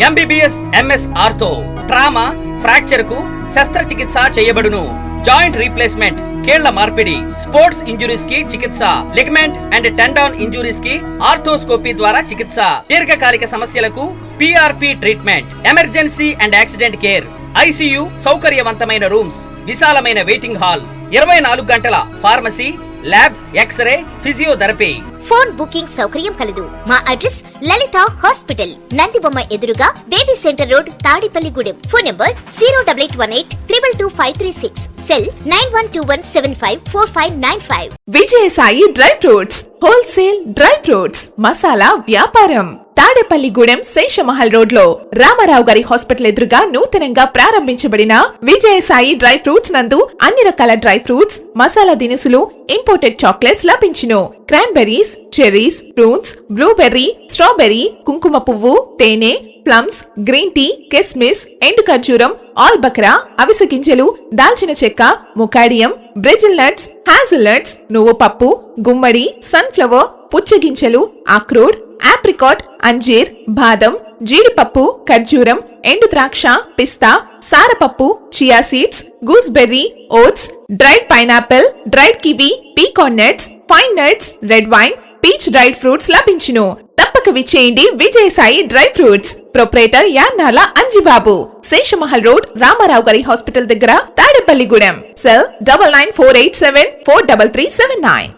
MBBS, MS ortho, trauma, fracture కు శస్త్రచికిత్స చేయబడును. జాయింట్ రీప్లేస్మెంట్, కీళ్ల మార్పిడి, స్పోర్ట్స్ ఇంజురీస్ కి చికిత్స, లిగమెంట్ అండ్ టెండాన్ ఇంజురీస్ కి ఆర్థోస్కోపీ ద్వారా చికిత్స, దీర్ఘకాలిక సమస్యలకు PRP treatment, emergency and accident care, ICU సౌకర్యవంతమైన రూమ్స్, విశాలమైన వెయిటింగ్ హాల్, 24 గంటల pharmacy, lab, x ray, physiotherapy. Phone booking సౌకర్యం కలదు. మా అడ్రస్ లలిత హాస్పిటల్, నందిబొమ్మ ఎదురుగా, baby center road, Tadepalligudem. Phone number 08818222536, cell 9121754595. Vijayasai dry fruits, wholesale dry fruits, మసాలా వ్యాపారం. తాడేపల్లిగూడెం శేషమహల్ రోడ్ లో రామారావు గారి హాస్పిటల్ ఎదురుగా నూతనంగా ప్రారంభించబడిన విజయసాయి డ్రై ఫ్రూట్స్ నందు అన్ని రకాల డ్రై ఫ్రూట్స్, మసాలా దినుసులు, ఇంపోర్టెడ్ చాక్లెట్స్ లభించును. Cranberries, cherries, fruits, blueberry, strawberry, కుంకుమ పువ్వు, తేనె, ప్లమ్స్, గ్రీన్ టీ, కిస్మిస్, ఎండు ఖర్జూరం, ఆల్ బక్రా, అవిసె గింజలు, దాల్చిన చెక్క, ముకాడియం, బ్రెజిల్ నట్స్, హ్యాజిల్ నట్స్, నువ్వు పప్పు, గుమ్మడి, సన్ఫ్లవర్, పుచ్చగింజలు, అక్రోడ్, ఆప్రికాట్, అంజీర్, బాదం, జీడిపప్పు, ఖర్జూరం, ఎండు ద్రాక్ష, పిస్తా, సారపప్పు, chia seeds, gooseberry, oats, dried pineapple, dried kiwi, pecan nuts, pine nuts, red wine, peach dried fruits లభించును. తప్పక విచ్చేయండి Vijayasai dry fruits. Proprietor Yannala Anjibabu, Seshamahal road, Ramarao గారి హాస్పిటల్ దగ్గర, తాడేపల్లిగూడెం. సెల్ 9948743379.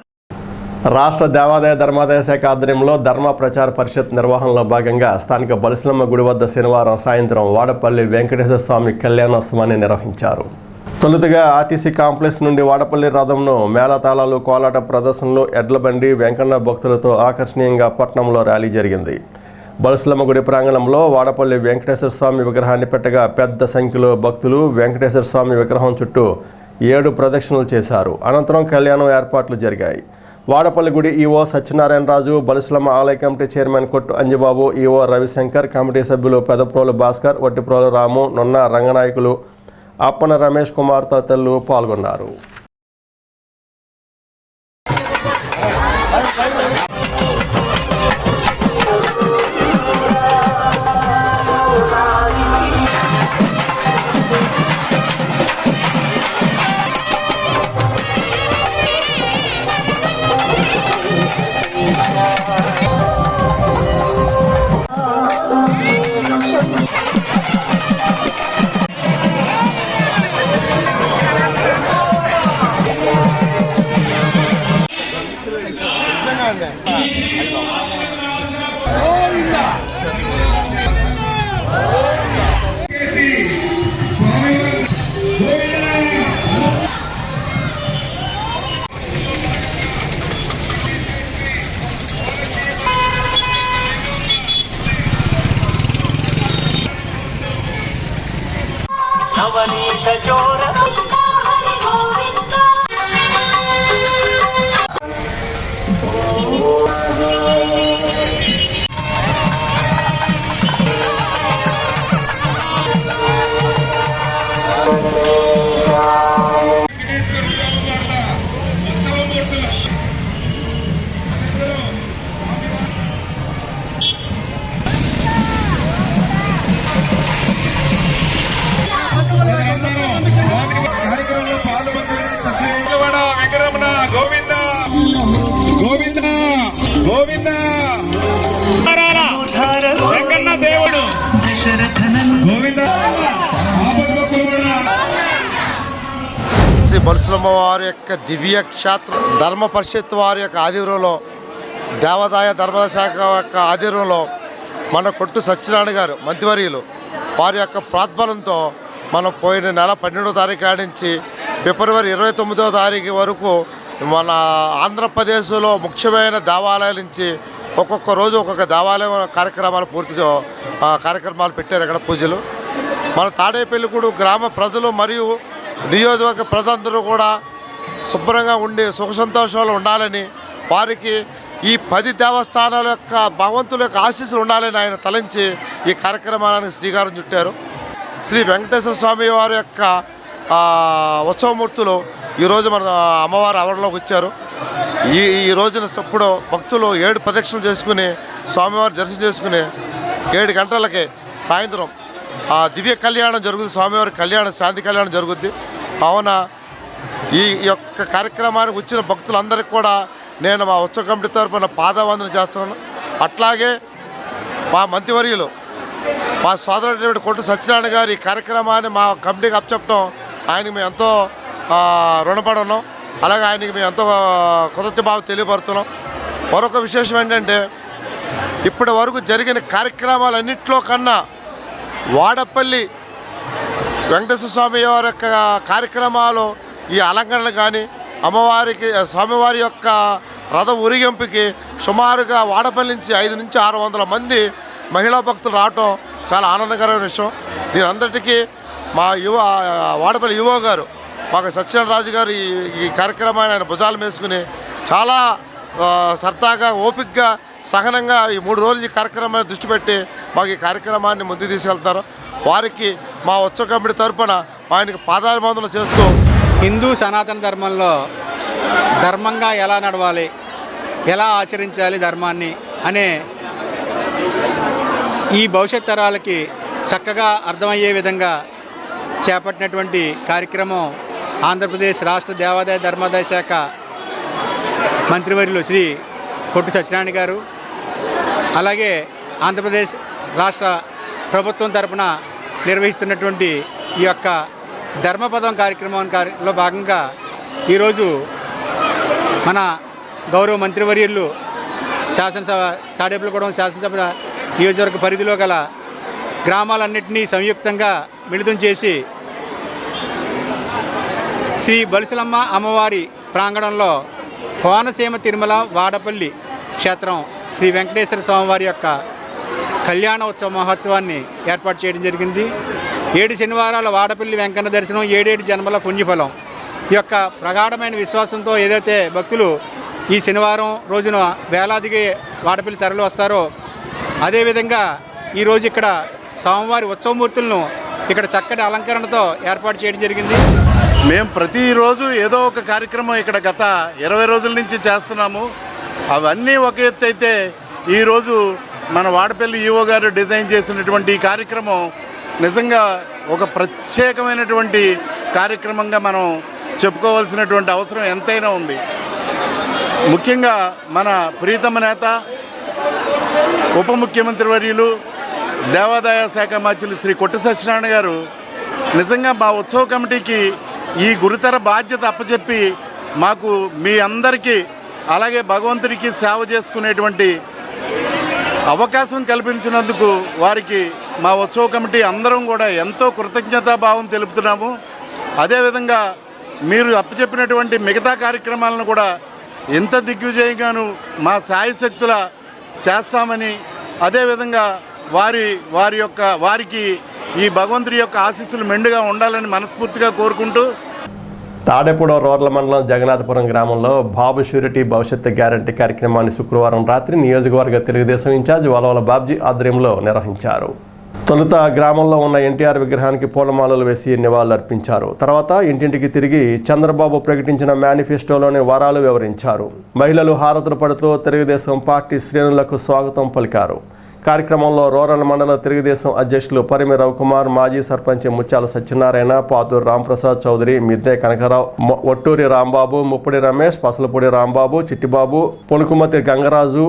రాష్ట్ర దేవాదాయ ధర్మాదాయ శాఖ ఆధ్వర్యంలో ధర్మ ప్రచార పరిషత్ నిర్వహణలో భాగంగా స్థానిక బలిసలమ్మ గుడి వద్ద శనివారం సాయంత్రం వాడపల్లి వెంకటేశ్వర స్వామి కళ్యాణోత్సవాన్ని నిర్వహించారు. తొలుతగా ఆర్టీసీ కాంప్లెక్స్ నుండి వాడపల్లి రథంను మేళతాళాలు, కోలాట ప్రదర్శనలు, ఎడ్లబండి, వెంకన్న భక్తులతో ఆకర్షణీయంగా పట్టణంలో ర్యాలీ జరిగింది. బలిసలమ్మ గుడి ప్రాంగణంలో వాడపల్లి వెంకటేశ్వర స్వామి విగ్రహాన్ని పెట్టగా పెద్ద సంఖ్యలో భక్తులు వెంకటేశ్వర స్వామి విగ్రహం చుట్టూ 7 ప్రదక్షిణలు చేశారు. అనంతరం కళ్యాణం ఏర్పాట్లు జరిగాయి. వాడపల్లి గుడి ఈవో సత్యనారాయణరాజు, బలిసలమ్మ ఆలయ కమిటీ చైర్మన్ కొట్టు అంజిబాబు, ఈవో రవిశంకర్, కమిటీ సభ్యులు పెదప్రోలు భాస్కర్, వట్టిప్రోలు రాము, నున్న రంగనాయకులు, అప్పన రమేష్ కుమార్ తదితరులు పాల్గొన్నారు. గోవింద వెంకన్న దేవుడు గోవింద శ్రీ బొలుసులమ్మ వారి యొక్క దివ్య క్షేత్రం ధర్మ పరిషత్ వారి యొక్క ఆధ్వర్యంలో దేవాదాయ ధర్మాదాయ శాఖ యొక్క ఆధ్వర్యంలో మన కొట్టు సత్యనారాయణ గారు మంత్రివర్యులు వారి యొక్క ప్రార్థనతో మనం పోయిన నెల 12వ తారీఖు నుంచి ఫిబ్రవరి 29వ తారీఖు వరకు మన ఆంధ్రప్రదేశ్లో ముఖ్యమైన దేవాలయాల నుంచి ఒక్కొక్క రోజు ఒక్కొక్క దేవాలయం కార్యక్రమాలు కార్యక్రమాలు పెట్టారు. ఇక్కడ పూజలు మన తాడేపల్లిగూడు గ్రామ ప్రజలు మరియు నియోజకవర్గ ప్రజలందరూ కూడా శుభ్రంగా ఉండి సుఖ సంతోషాలు ఉండాలని, వారికి ఈ 10 దేవస్థానాల యొక్క భగవంతుల యొక్క ఆశీస్సులు ఉండాలని ఆయన తలంచి ఈ కార్యక్రమానికి శ్రీకారం చుట్టారు. శ్రీ వెంకటేశ్వర స్వామి వారి యొక్క ఉత్సవమూర్తులు ఈరోజు మన అమ్మవారి ఆవరణలోకి వచ్చారు. ఈ రోజున ఇప్పుడు భక్తులు 7 ప్రదక్షిణలు చేసుకుని స్వామివారి దర్శనం చేసుకుని 7 గంటలకి సాయంత్రం దివ్య కళ్యాణం జరుగుతుంది. స్వామివారి కళ్యాణం, శాంతి కళ్యాణం జరుగుద్ది. కావున ఈ యొక్క కార్యక్రమానికి వచ్చిన భక్తులందరికీ కూడా నేను మా ఉత్సవ కమిటీ తరఫున పాదవందన చేస్తున్నాను. అట్లాగే మా మంత్రివర్యులు మా సోదరుడు కొట్టు సత్యనారాయణ గారు ఈ కార్యక్రమాన్ని మా కమిటీకి అప్పచెప్పడం ఆయనకి మేము ఎంతో రుణపడి ఉన్నాం. అలాగే ఆయనకి మేము ఎంతో కృతజ్ఞభావం తెలియపడుతున్నాం. మరొక విశేషం ఏంటంటే ఇప్పటి వరకు జరిగిన కార్యక్రమాలన్నింటిలో కన్నా వాడపల్లి వెంకటేశ్వర స్వామి వారి యొక్క కార్యక్రమాలు ఈ అలంకరణ కానీ అమ్మవారికి స్వామివారి యొక్క రథ ఊరేగింపుకి సుమారుగా వాడపల్లి నుంచి 500 నుంచి 600 మంది మహిళా భక్తులు రావటం చాలా ఆనందకరమైన విషయం. దీని అందరికీ మా వాడపల్లి యువ గారు మాకు సత్యనారాయణ రాజు గారు ఈ కార్యక్రమాన్ని ఆయన భుజాలు వేసుకుని చాలా సరదాగా ఓపికగా సహనంగా ఈ 3 రోజులు ఈ కార్యక్రమాన్ని దృష్టి పెట్టి మాకు ఈ కార్యక్రమాన్ని ముందుకు తీసుకెళ్తారు. వారికి మా ఉత్సవ కమిటీ తరఫున ఆయనకి పాదాభివందనలు చేస్తూ హిందూ సనాతన ధర్మంలో ధర్మంగా ఎలా నడవాలి, ఎలా ఆచరించాలి ధర్మాన్ని అనే ఈ భవిష్యత్ తరాలకి చక్కగా అర్థమయ్యే విధంగా చేపట్టినటువంటి కార్యక్రమం ఆంధ్రప్రదేశ్ రాష్ట్ర దేవాదాయ ధర్మాదాయ శాఖ మంత్రివర్యులు శ్రీ కొట్టు సత్యనారాయణ గారు, అలాగే ఆంధ్రప్రదేశ్ రాష్ట్ర ప్రభుత్వం తరపున నిర్వహిస్తున్నటువంటి ఈ యొక్క ధర్మపదం కార్యక్రమంలో భాగంగా ఈరోజు మన గౌరవ మంత్రివర్యులు శాసనసభ తాడేపల్లిగూడెం శాసనసభ నియోజకవర్గ పరిధిలో గల గ్రామాలన్నింటినీ సంయుక్తంగా మిళితం చేసి శ్రీ బొలుసులమ్మ అమ్మవారి ప్రాంగణంలో కోనసీమ తిరుమల వాడపల్లి క్షేత్రం శ్రీ వెంకటేశ్వర స్వామివారి యొక్క కళ్యాణ ఉత్సవ మహోత్సవాన్ని ఏర్పాటు చేయడం జరిగింది. 7 శనివారాల వాడపల్లి వెంకన్న దర్శనం 7 జన్మల పుణ్యఫలం. ఈ యొక్క ప్రగాఢమైన విశ్వాసంతో ఏదైతే భక్తులు ఈ శనివారం రోజున వేలాదిగా వాడపల్లి తరలి వస్తారో, అదేవిధంగా ఈరోజు ఇక్కడ స్వామివారి ఉత్సవమూర్తులను ఇక్కడ చక్కటి అలంకరణతో ఏర్పాటు చేయడం జరిగింది. మేము ప్రతిరోజు ఏదో ఒక కార్యక్రమం ఇక్కడ గత 20 రోజుల నుంచి చేస్తున్నాము. అవన్నీ ఒక ఎత్తు అయితే ఈరోజు మన వాడపల్లి ఈవో గారు డిజైన్ చేసినటువంటి ఈ కార్యక్రమం నిజంగా ఒక ప్రత్యేకమైనటువంటి కార్యక్రమంగా మనం చెప్పుకోవాల్సినటువంటి అవసరం ఎంతైనా ఉంది. ముఖ్యంగా మన ప్రీతమ నేత ఉప ముఖ్యమంత్రి వర్యులు దేవాదాయ శాఖ మంత్రులు శ్రీ కొట్టు సత్యనారాయణ గారు నిజంగా మా ఉత్సవ కమిటీకి ఈ గురుతర బాధ్యత అప్పచెప్పి మాకు మీ అందరికీ అలాగే భగవంతుడికి సేవ చేసుకునేటువంటి అవకాశం కల్పించినందుకు వారికి మా ఉత్సవ కమిటీ అందరం కూడా ఎంతో కృతజ్ఞతాభావం తెలుపుతున్నాము. అదేవిధంగా మీరు అప్పచెప్పినటువంటి మిగతా కార్యక్రమాలను కూడా ఎంత దిగ్విజయంగాను మా శాయశక్తుల చేస్తామని, అదేవిధంగా వారికి ఈ భగవంతుడి యొక్క ఆశీస్సులు మెండుగా ఉండాలని మనస్ఫూర్తిగా కోరుకుంటూ తాడేపూడెం రూరల్ మండలం జగన్నాథపురం గ్రామంలో బాబు ష్యూరిటీ భవిష్యత్తు గ్యారంటీ కార్యక్రమాన్ని శుక్రవారం రాత్రి నియోజకవర్గ తెలుగుదేశం ఇన్ఛార్జ్ వలవల బాబ్జీ ఆధ్వర్యంలో నిర్వహించారు. తొలుత గ్రామంలో ఉన్న ఎన్టీఆర్ విగ్రహానికి పూలమాలలు వేసి నివాళులర్పించారు. తర్వాత ఇంటింటికి తిరిగి చంద్రబాబు ప్రకటించిన మేనిఫెస్టోలోని వరాలు వివరించారు. మహిళలు హారతులు పడుతూ తెలుగుదేశం పార్టీ శ్రేణులకు స్వాగతం పలికారు. కార్యక్రమంలో రూరల్ మండల తెలుగుదేశం అధ్యక్షులు పరిమి రవికుమార్, మాజీ సర్పంచ్ ముత్యాల సత్యనారాయణ, పాతూరు రాంప్రసాద్ చౌదరి, మిద్దె కనకరావు, ఒట్టూరి రాంబాబు, ముప్పుడి రమేష్, పసలపూడి రాంబాబు, చిట్టిబాబు, పొనుకుమతి గంగరాజు,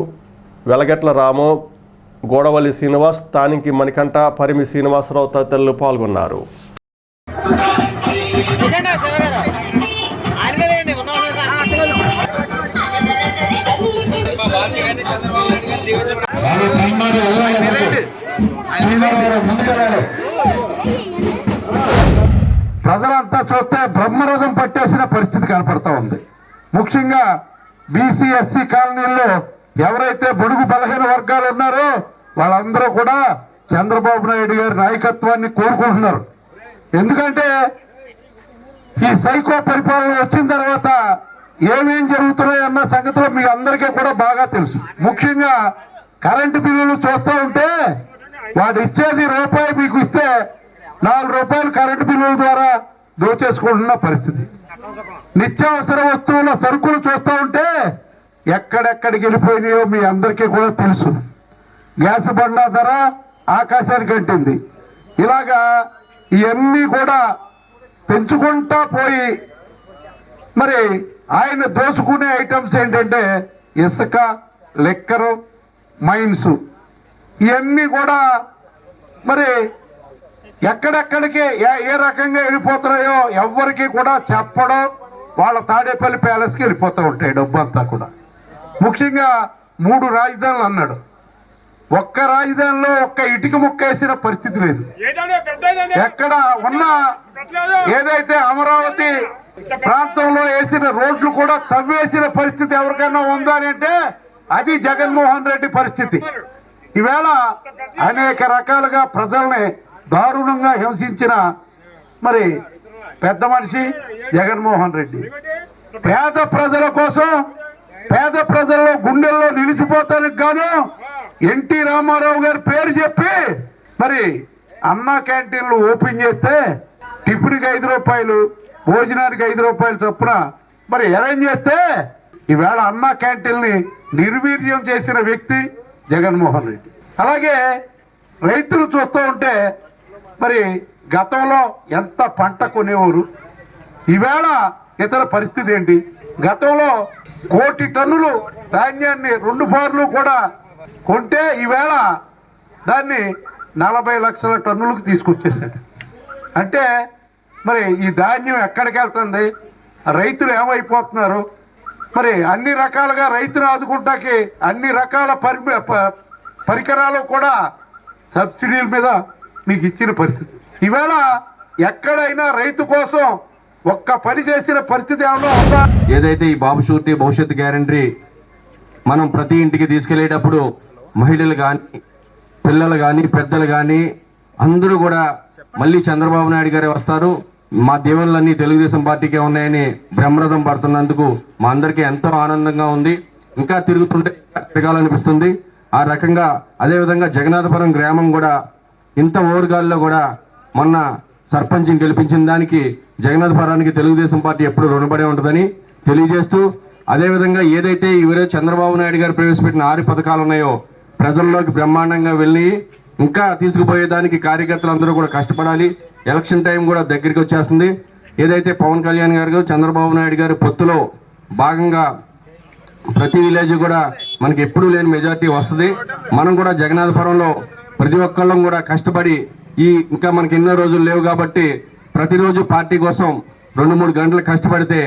వెలగట్ల రాము, గోడవల్లి శ్రీనివాస్, స్థానికి మణికంఠ, పరిమి శ్రీనివాసరావు తదితరులు పాల్గొన్నారు. ప్రజలంతా చూస్తే బ్రహ్మరథం పట్టేసిన పరిస్థితి కనపడతా ఉంది. ముఖ్యంగా బీసీ ఎస్సీ కాలనీల్లో ఎవరైతే బడుగు బలహీన వర్గాలు ఉన్నారో వాళ్ళందరూ కూడా చంద్రబాబు నాయుడు గారి నాయకత్వాన్ని కోరుకుంటున్నారు. ఎందుకంటే ఈ సైకో పరిపాలన వచ్చిన తర్వాత ఏమేం జరుగుతున్నాయన్న సంగతిలో మీ అందరికీ కూడా బాగా తెలుసు. ముఖ్యంగా కరెంటు బిల్లులు చూస్తూ ఉంటే వాడు ఇచ్చేది రూపాయి మీకు ఇస్తే 4 రూపాయలు కరెంటు బిల్లుల ద్వారా దోచేసుకుంటున్న పరిస్థితి. నిత్యావసర వస్తువుల సరుకులు చూస్తూ ఉంటే ఎక్కడెక్కడికి వెళ్ళిపోయినాయో మీ అందరికీ కూడా తెలుసు. గ్యాస్ బండ ధర ఆకాశానికి అంటింది. ఇలాగా ఇవన్నీ కూడా పెంచుకుంటా పోయి మరి ఆయన దోచుకునే ఐటమ్స్ ఏంటంటే ఇసుక, లిక్కరు, మైన్స్, ఇవన్నీ కూడా మరి ఎక్కడెక్కడికి ఏ రకంగా వెళ్ళిపోతున్నాయో ఎవరికి కూడా చెప్పడం, వాళ్ళ తాడేపల్లి ప్యాలెస్కి వెళ్ళిపోతూ ఉంటాయి డబ్బు అంతా కూడా. ముఖ్యంగా 3 రాజధానులు అన్నాడు. ఒక్క రాజధానిలో ఒక్క ఇటుక ముక్క వేసిన పరిస్థితి లేదు. ఎక్కడ ఉన్న ఏదైతే అమరావతి ప్రాంతంలో వేసిన రోడ్లు కూడా తవ్వేసిన పరిస్థితి ఎవరికైనా ఉందా అని అంటే అది జగన్మోహన్ రెడ్డి పరిస్థితి. ఈవేళ అనేక రకాలుగా ప్రజల్ని దారుణంగా హింసించిన మరి పెద్ద మనిషి జగన్మోహన్ రెడ్డి. పేద ప్రజల కోసం, పేద ప్రజల్లో గుండెల్లో నిలిచిపోతానికి గాను ఎన్టీ రామారావు గారి పేరు చెప్పి మరి అన్నా క్యాంటీన్లు ఓపెన్ చేస్తే టిఫిన్కి 5 రూపాయలు, భోజనానికి 5 రూపాయలు చొప్పున మరి అరేంజ్ చేస్తే ఈవేళ అన్నా క్యాంటీన్ని నిర్వీర్యం చేసిన వ్యక్తి జగన్మోహన్ రెడ్డి. అలాగే రైతులు చూస్తూ ఉంటే మరి గతంలో ఎంత పంట కొనేవారు, ఈవేళ ఇతర పరిస్థితి ఏంటి? గతంలో 1 కోటి టన్నులు ధాన్యాన్ని 2 బార్లు కూడా కొంటే ఈవేళ దాన్ని 40 లక్షల టన్నులకు తీసుకొచ్చేసాడు. అంటే మరి ఈ ధాన్యం ఎక్కడికి వెళ్తుంది? రైతులు ఏమైపోతున్నారు? మరి అన్ని రకాలుగా రైతులు ఆదుకుంటాకి అన్ని రకాల పరికరాలు కూడా సబ్సిడీల మీద మీకు ఇచ్చిన పరిస్థితి. ఈవేళ ఎక్కడైనా రైతు కోసం ఒక్క పని చేసిన పరిస్థితి ఏమన్నా ఉందా? ఏదైతే ఈ బాబు షూరిటీ భవిష్యత్తు గ్యారంటీ మనం ప్రతి ఇంటికి తీసుకెళ్లేటప్పుడు మహిళలు కానీ, పిల్లలు కానీ, పెద్దలు కానీ అందరూ కూడా మళ్ళీ చంద్రబాబు నాయుడు గారే వస్తారు, మా దీవెనలన్నీ తెలుగుదేశం పార్టీకే ఉన్నాయని బ్రహ్మరథం పడుతున్నందుకు మా అందరికీ ఎంతో ఆనందంగా ఉంది. ఇంకా తిరుగుతుంటే తిరగాలనిపిస్తుంది. ఆ రకంగా అదేవిధంగా జగన్నాథపురం గ్రామం కూడా ఇంత ఓరుగాల్లో కూడా మొన్న సర్పంచ్ని గెలిపించిన దానికి జగన్నాథపురానికి తెలుగుదేశం పార్టీ ఎప్పుడు రుణపడే ఉంటుందని తెలియజేస్తూ, అదేవిధంగా ఏదైతే ఈరోజు చంద్రబాబు నాయుడు గారు ప్రవేశపెట్టిన 6 పథకాలు ఉన్నాయో ప్రజల్లోకి బ్రహ్మాండంగా వెళ్ళి ఇంకా తీసుకుపోయేదానికి కార్యకర్తలందరూ కూడా కష్టపడాలి. ఎలక్షన్ టైం కూడా దగ్గరికి వచ్చేస్తుంది. ఏదైతే పవన్ కళ్యాణ్ గారు, చంద్రబాబు నాయుడు గారు పొత్తులో భాగంగా ప్రతి విలేజ్ కూడా మనకి ఎప్పుడూ లేని మెజార్టీ వస్తుంది. మనం కూడా జగన్నాథపురంలో ప్రతి ఒక్కళ్ళం కూడా కష్టపడి ఇంకా మనకి ఎన్నో రోజులు లేవు కాబట్టి ప్రతిరోజు పార్టీ కోసం 2-3 గంటలు కష్టపడితే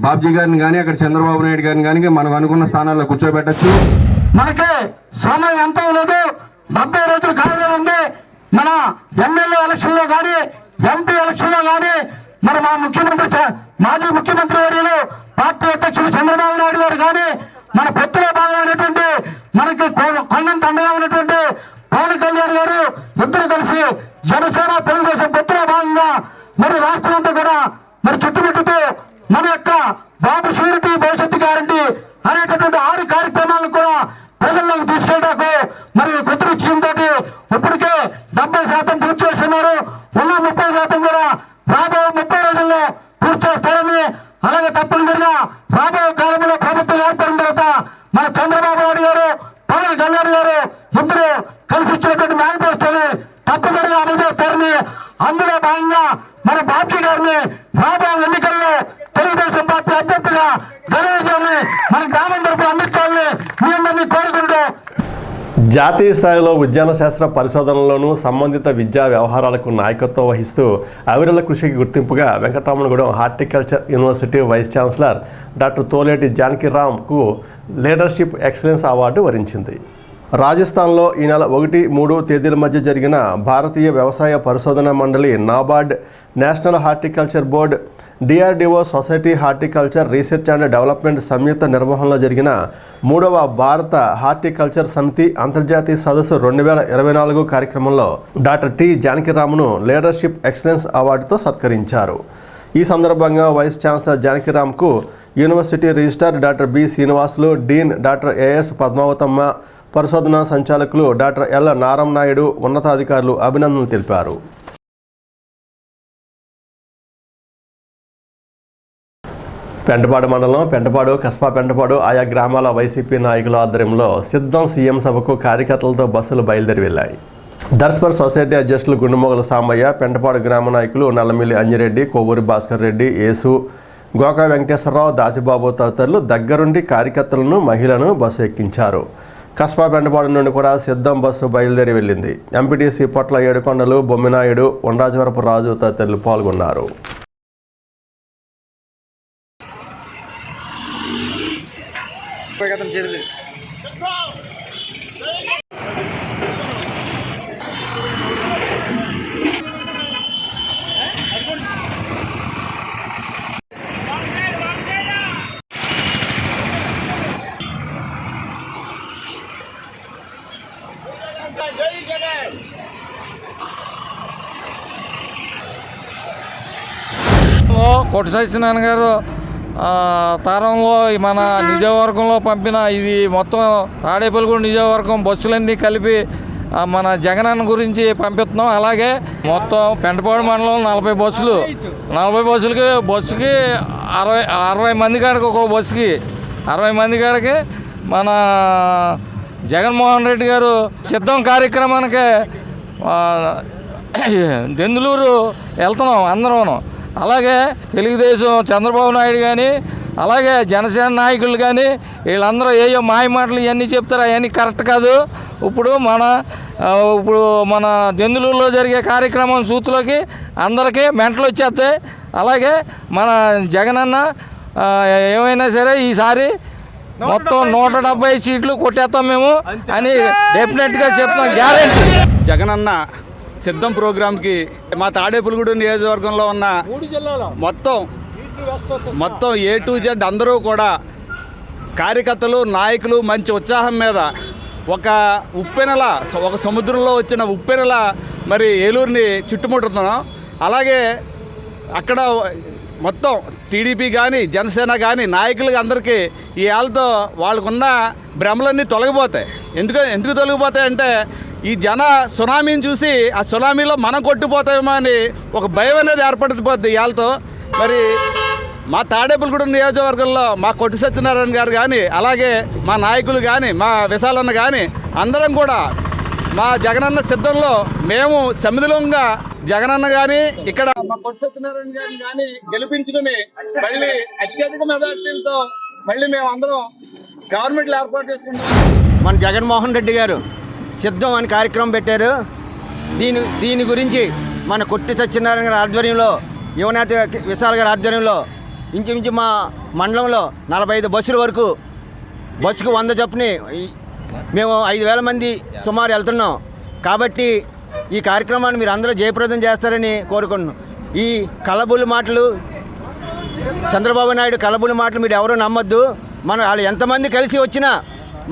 బాబ్జీ గారిని కానీ అక్కడ చంద్రబాబు నాయుడు గారిని కానీ మనం అనుకున్న స్థానాల్లో కూర్చోబెట్టచ్చు. మనకి సమయం ఎంతో లేదు, 70 రోజులు కాలం ఉంది. మన ఎమ్మెల్యే ఎలక్షన్లో కానీ, ఎంపీ ఎలక్షన్లో కానీ మరి మా మాజీ ముఖ్యమంత్రి వర్యులు పార్టీ అధ్యక్షులు చంద్రబాబు నాయుడు గారు కానీ, మన పొత్తులో భాగమైనటువంటి మనకి కొండంత అండగా ఉన్నటువంటి పవన్ కళ్యాణ్ గారు ఇద్దరు కలిసి జనసేన తెలుగుదేశం పొత్తులో భాగంగా మరి రాష్ట్రంలో కూడా మరి చుట్టుముట్టుతూ మన యొక్క బాబు షూరిటీ భవిష్యత్తు గ్యారంటీ అనేటటువంటి 6 కార్యక్రమాలను కూడా ప్రజల్లోకి తీసుకెళ్ళడానికి మరి కృత్రిమ స్కీమ్ తోటి ఇప్పటికే 70% పూర్తి చేస్తున్నారు. ఉన్న 30% కూడా రాబోయే 30 రోజుల్లో పూర్తి చేస్తారని, అలాగే తప్పనిసరిగా రాబోయే కాలంలో ప్రభుత్వం ఏర్పడిన తర్వాత మన చంద్రబాబు నాయుడు గారు, పవన్ కళ్యాణ్ గారు ఇద్దరు కలిసి ఇచ్చినటువంటి మేనిఫెస్టోని తప్పనిసరిగా అమలు చేస్తారని, అందులో భాగంగా మన బాబ్జీ గారిని రాబోయే ఎన్నికల్లో తెలుగుదేశం పార్టీ అభ్యర్థిగా ఘన విజయాన్ని మన గ్రామం తరపున అందించాలని మీ అందరినీ కోరుకుంటూ జాతీయ స్థాయిలో ఉద్యాన శాస్త్ర పరిశోధనలోనూ సంబంధిత విద్యా వ్యవహారాలకు నాయకత్వం వహిస్తూ అవిరళ కృషికి గుర్తింపుగా Venkataramannagudem horticulture university vice chancellor doctor Toleti జానకిరామ్కు లీడర్షిప్ ఎక్సలెన్స్ అవార్డు వరించింది. రాజస్థాన్లో ఈ నెల 1-3 తేదీల మధ్య జరిగిన భారతీయ వ్యవసాయ పరిశోధన మండలి, NABARD, national horticulture board, DRDO, society horticulture research and development సంయుక్త నిర్వహణలో జరిగిన 3వ భారత హార్టికల్చర్ సమితి అంతర్జాతీయ సదస్సు 2024 కార్యక్రమంలో డాక్టర్ టి జానకిరామ్ను లీడర్షిప్ ఎక్సలెన్స్ అవార్డుతో సత్కరించారు. ఈ సందర్భంగా వైస్ ఛాన్సలర్ జానకిరామ్కు university registrar doctor B Srinivasulu, dean doctor AS Padmavathamma, పరిశోధనా సంచాలకులు డాక్టర్ ఎల్ నారాయణనాయుడు, ఉన్నతాధికారులు అభినందనలు తెలిపారు. పెంటపాడు మండలం పెంటపాడు, కస్బా పెంటపాడు ఆయా గ్రామాల వైసీపీ నాయకుల ఆధ్వర్యంలో సిద్ధం సీఎం సభకు కార్యకర్తలతో బస్సులు బయలుదేరి వెళ్లాయి. దర్శపర్ సొసైటీ అధ్యక్షులు గుండుమొగల సామయ్య, పెంటపాడు గ్రామ నాయకులు నల్లమిల్లి అంజిరెడ్డి, కొవ్వూరి భాస్కర్ రెడ్డి, యేసు, గోకా వెంకటేశ్వరరావు, దాసిబాబు తదితరులు దగ్గరుండి కార్యకర్తలను, మహిళలను బస్సు ఎక్కించారు. కస్బా పెంటపాడు నుండి కూడా సిద్ధం బస్సు బయలుదేరి వెళ్ళింది. ఎంపీటీసీ పొట్ల ఏడుకొండలు, బొమ్మినాయుడు, ఉండ్రాజవరపు రాజు తదితరులు పాల్గొన్నారు. కొట్టు సత్యనారాయణ గారు తరంలో మన నిజవర్గంలో పంపిన ఇది మొత్తం తాడేపల్లిగూడెం నిజవర్గం బస్సులన్నీ కలిపి మన జగనన్న గురించి పంపిస్తున్నాం. అలాగే మొత్తం పెంటపాడు మండలం 40 బస్సులు, 40 బస్సుకి 60 మంది కాడికి ఒక్కో బస్సుకి 60 మంది కాడికి మన జగన్మోహన్ రెడ్డి గారు సిద్ధం కార్యక్రమానికి దెందులూరు వెళ్తున్నాం అందరం. అలాగే తెలుగుదేశం చంద్రబాబు నాయుడు కానీ, అలాగే జనసేన నాయకులు కానీ వీళ్ళందరూ ఏయో మాయ మాటలు ఇవన్నీ చెప్తారు, అవన్నీ కరెక్ట్ కాదు. ఇప్పుడు మన దెందులూరులో జరిగే కార్యక్రమం సూత్లోకి అందరికీ మెంటలు వచ్చేస్తాయి. అలాగే మన జగనన్న ఏమైనా సరే ఈసారి మొత్తం 170 సీట్లు కొట్టేస్తాం మేము అని డెఫినెట్గా చెప్తాం, గ్యారెంటీ. జగనన్న సిద్ధం ప్రోగ్రాంకి మా తాడేపల్లిగూడెం నియోజకవర్గంలో ఉన్న మొత్తం A to Z అందరూ కూడా కార్యకర్తలు, నాయకులు మంచి ఉత్సాహం మీద ఒక ఉప్పెనల, ఒక సముద్రంలో వచ్చిన ఉప్పెనల మరి ఏలూరుని చుట్టుముట్టుతున్నాం. అలాగే అక్కడ మొత్తం టీడీపీ కానీ, జనసేన కానీ నాయకులకి అందరికీ ఈ ఏళ్ళతో వాళ్ళకున్న భ్రమలన్నీ తొలగిపోతాయి. ఎందుకు తొలగిపోతాయంటే ఈ జన సునామీని చూసి ఆ సునామీలో మనం కొట్టుపోతామేమో అని ఒక భయం అనేది ఏర్పడిపోద్ది ఇవాళతో. మరి మా తాడేపల్లిగూడెం నియోజకవర్గంలో మా కొట్టు సత్యనారాయణ గారు కానీ, అలాగే మా నాయకులు కానీ, మా విశాలన్న కానీ అందరం కూడా మా జగనన్న సిద్ధంలో మేము సమిధిలంగా జగనన్న కానీ ఇక్కడ మా కొట్టు సత్యనారాయణ గారిని కానీ గెలిపించుకుని మళ్ళీ అత్యధిక మెజార్టీలతో మళ్ళీ మేము అందరం గవర్నమెంట్లు ఏర్పాటు చేసుకుంటాం. మన జగన్మోహన్ రెడ్డి గారు సిద్ధం అని కార్యక్రమం పెట్టారు. దీని గురించి మన కొట్టి సత్యనారాయణ గారి ఆధ్వర్యంలో, యువనేత విశాల్ గారి ఆధ్వర్యంలో ఇంచుమించు మా మండలంలో 45 బస్సుల వరకు, బస్సుకు 100 చొప్పుని మేము 5,000 మంది సుమారు వెళ్తున్నాం. కాబట్టి ఈ కార్యక్రమాన్ని మీరు అందరూ జయప్రదం చేస్తారని కోరుకుంటున్నాం. ఈ కలబుల్లి మాటలు, చంద్రబాబు నాయుడు కలబుల్లి మాటలు మీరు ఎవరూ నమ్మొద్దు. వాళ్ళు ఎంతమంది కలిసి వచ్చినా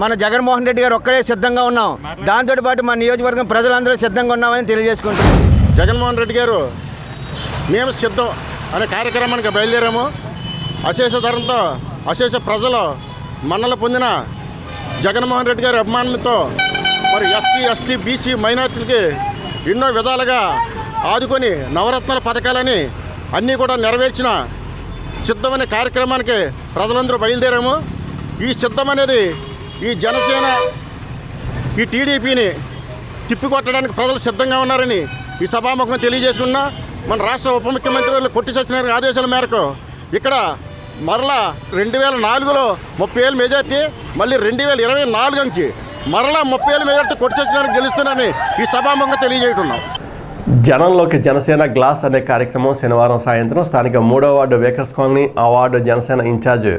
మన జగన్మోహన్ రెడ్డి గారు ఒక్కడే సిద్ధంగా ఉన్నాం. దాంతో పాటు మన నియోజకవర్గం ప్రజలందరూ సిద్ధంగా ఉన్నామని తెలియజేసుకుంటున్నాం. జగన్మోహన్ రెడ్డి గారు మేము సిద్ధం అనే కార్యక్రమానికి బయలుదేరాము. అశేష ధరంతో అశేష ప్రజలు మన్నలు పొందిన జగన్మోహన్ రెడ్డి గారి అభిమానులతో మరి ఎస్సీ, ఎస్టీ, బీసీ మైనార్టీలకి ఎన్నో విధాలుగా ఆదుకొని నవరత్నాల పథకాలని అన్నీ కూడా నెరవేర్చిన సిద్ధం అనే కార్యక్రమానికి ప్రజలందరూ బయలుదేరాము. ఈ సిద్ధం అనేది ఈ జనసేన, ఈ టీడీపీని తిప్పికొట్టడానికి ప్రజలు సిద్ధంగా ఉన్నారని ఈ సభాముఖం తెలియజేసుకున్నా. మన రాష్ట్ర ఉప ముఖ్యమంత్రి కొట్టి సత్యనారాయణ ఆదేశాల మేరకు ఇక్కడ మరలా 2004లో 30,000 మెజార్టీ, మళ్ళీ 2024 నుంచి మరలా 30,000 మెజార్టీ కొట్టి సత్యనారాయణ గెలుస్తానని ఈ సభాముఖంగా తెలియజేస్తున్నాం. జనంలోకి జనసేన గ్లాస్ అనే కార్యక్రమం శనివారం సాయంత్రం స్థానిక 3వ వార్డు వేకర్స్ colony award Janasena incharge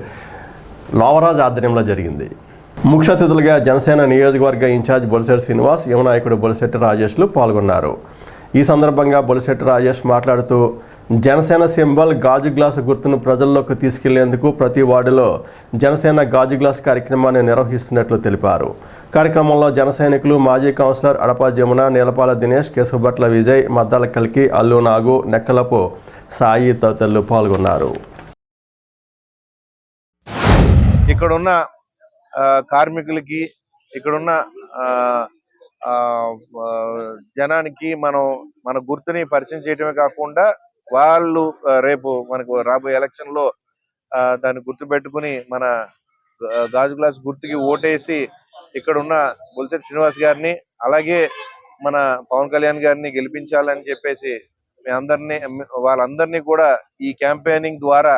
Lovaraj ఆధ్వర్యంలో జరిగింది. ముఖ్య అతిథులుగా జనసేన నియోజకవర్గ ఇన్ఛార్జ్ బొలిశెట్టి శ్రీనివాస్, యువ నాయకుడు బొలిశెట్టి రాజేష్లు పాల్గొన్నారు. ఈ సందర్భంగా బొలిశెట్టి రాజేష్ మాట్లాడుతూ జనసేన సింబల్ గాజు గ్లాసు గుర్తును ప్రజల్లోకి తీసుకెళ్లేందుకు ప్రతి వార్డులో జనసేన గాజు గ్లాస్ కార్యక్రమాన్ని నిర్వహిస్తున్నట్లు తెలిపారు. కార్యక్రమంలో జన సైనికులు, మాజీ కౌన్సిలర్ అడపా జమున, నీలపాల దినేష్, కేశవభట్ల విజయ్, మద్దాల కల్కి, అల్లు నాగు, నెక్కలపు సాయి తదితరులు పాల్గొన్నారు. ఇక్కడున్న కార్మికులకి, ఇక్కడున్న జనానికి మన గుర్తుని పరిచయం చేయడమే కాకుండా వాళ్ళు రేపు మనకు రాబోయే ఎలక్షన్లో దాన్ని గుర్తుపెట్టుకుని మన గాజు గ్లాస్ గుర్తుకి ఓటేసి ఇక్కడున్న బొలిశెట్టి శ్రీనివాస్ గారిని అలాగే మన పవన్ కళ్యాణ్ గారిని గెలిపించాలని చెప్పేసి వాళ్ళందరినీ కూడా ఈ క్యాంపెయినింగ్ ద్వారా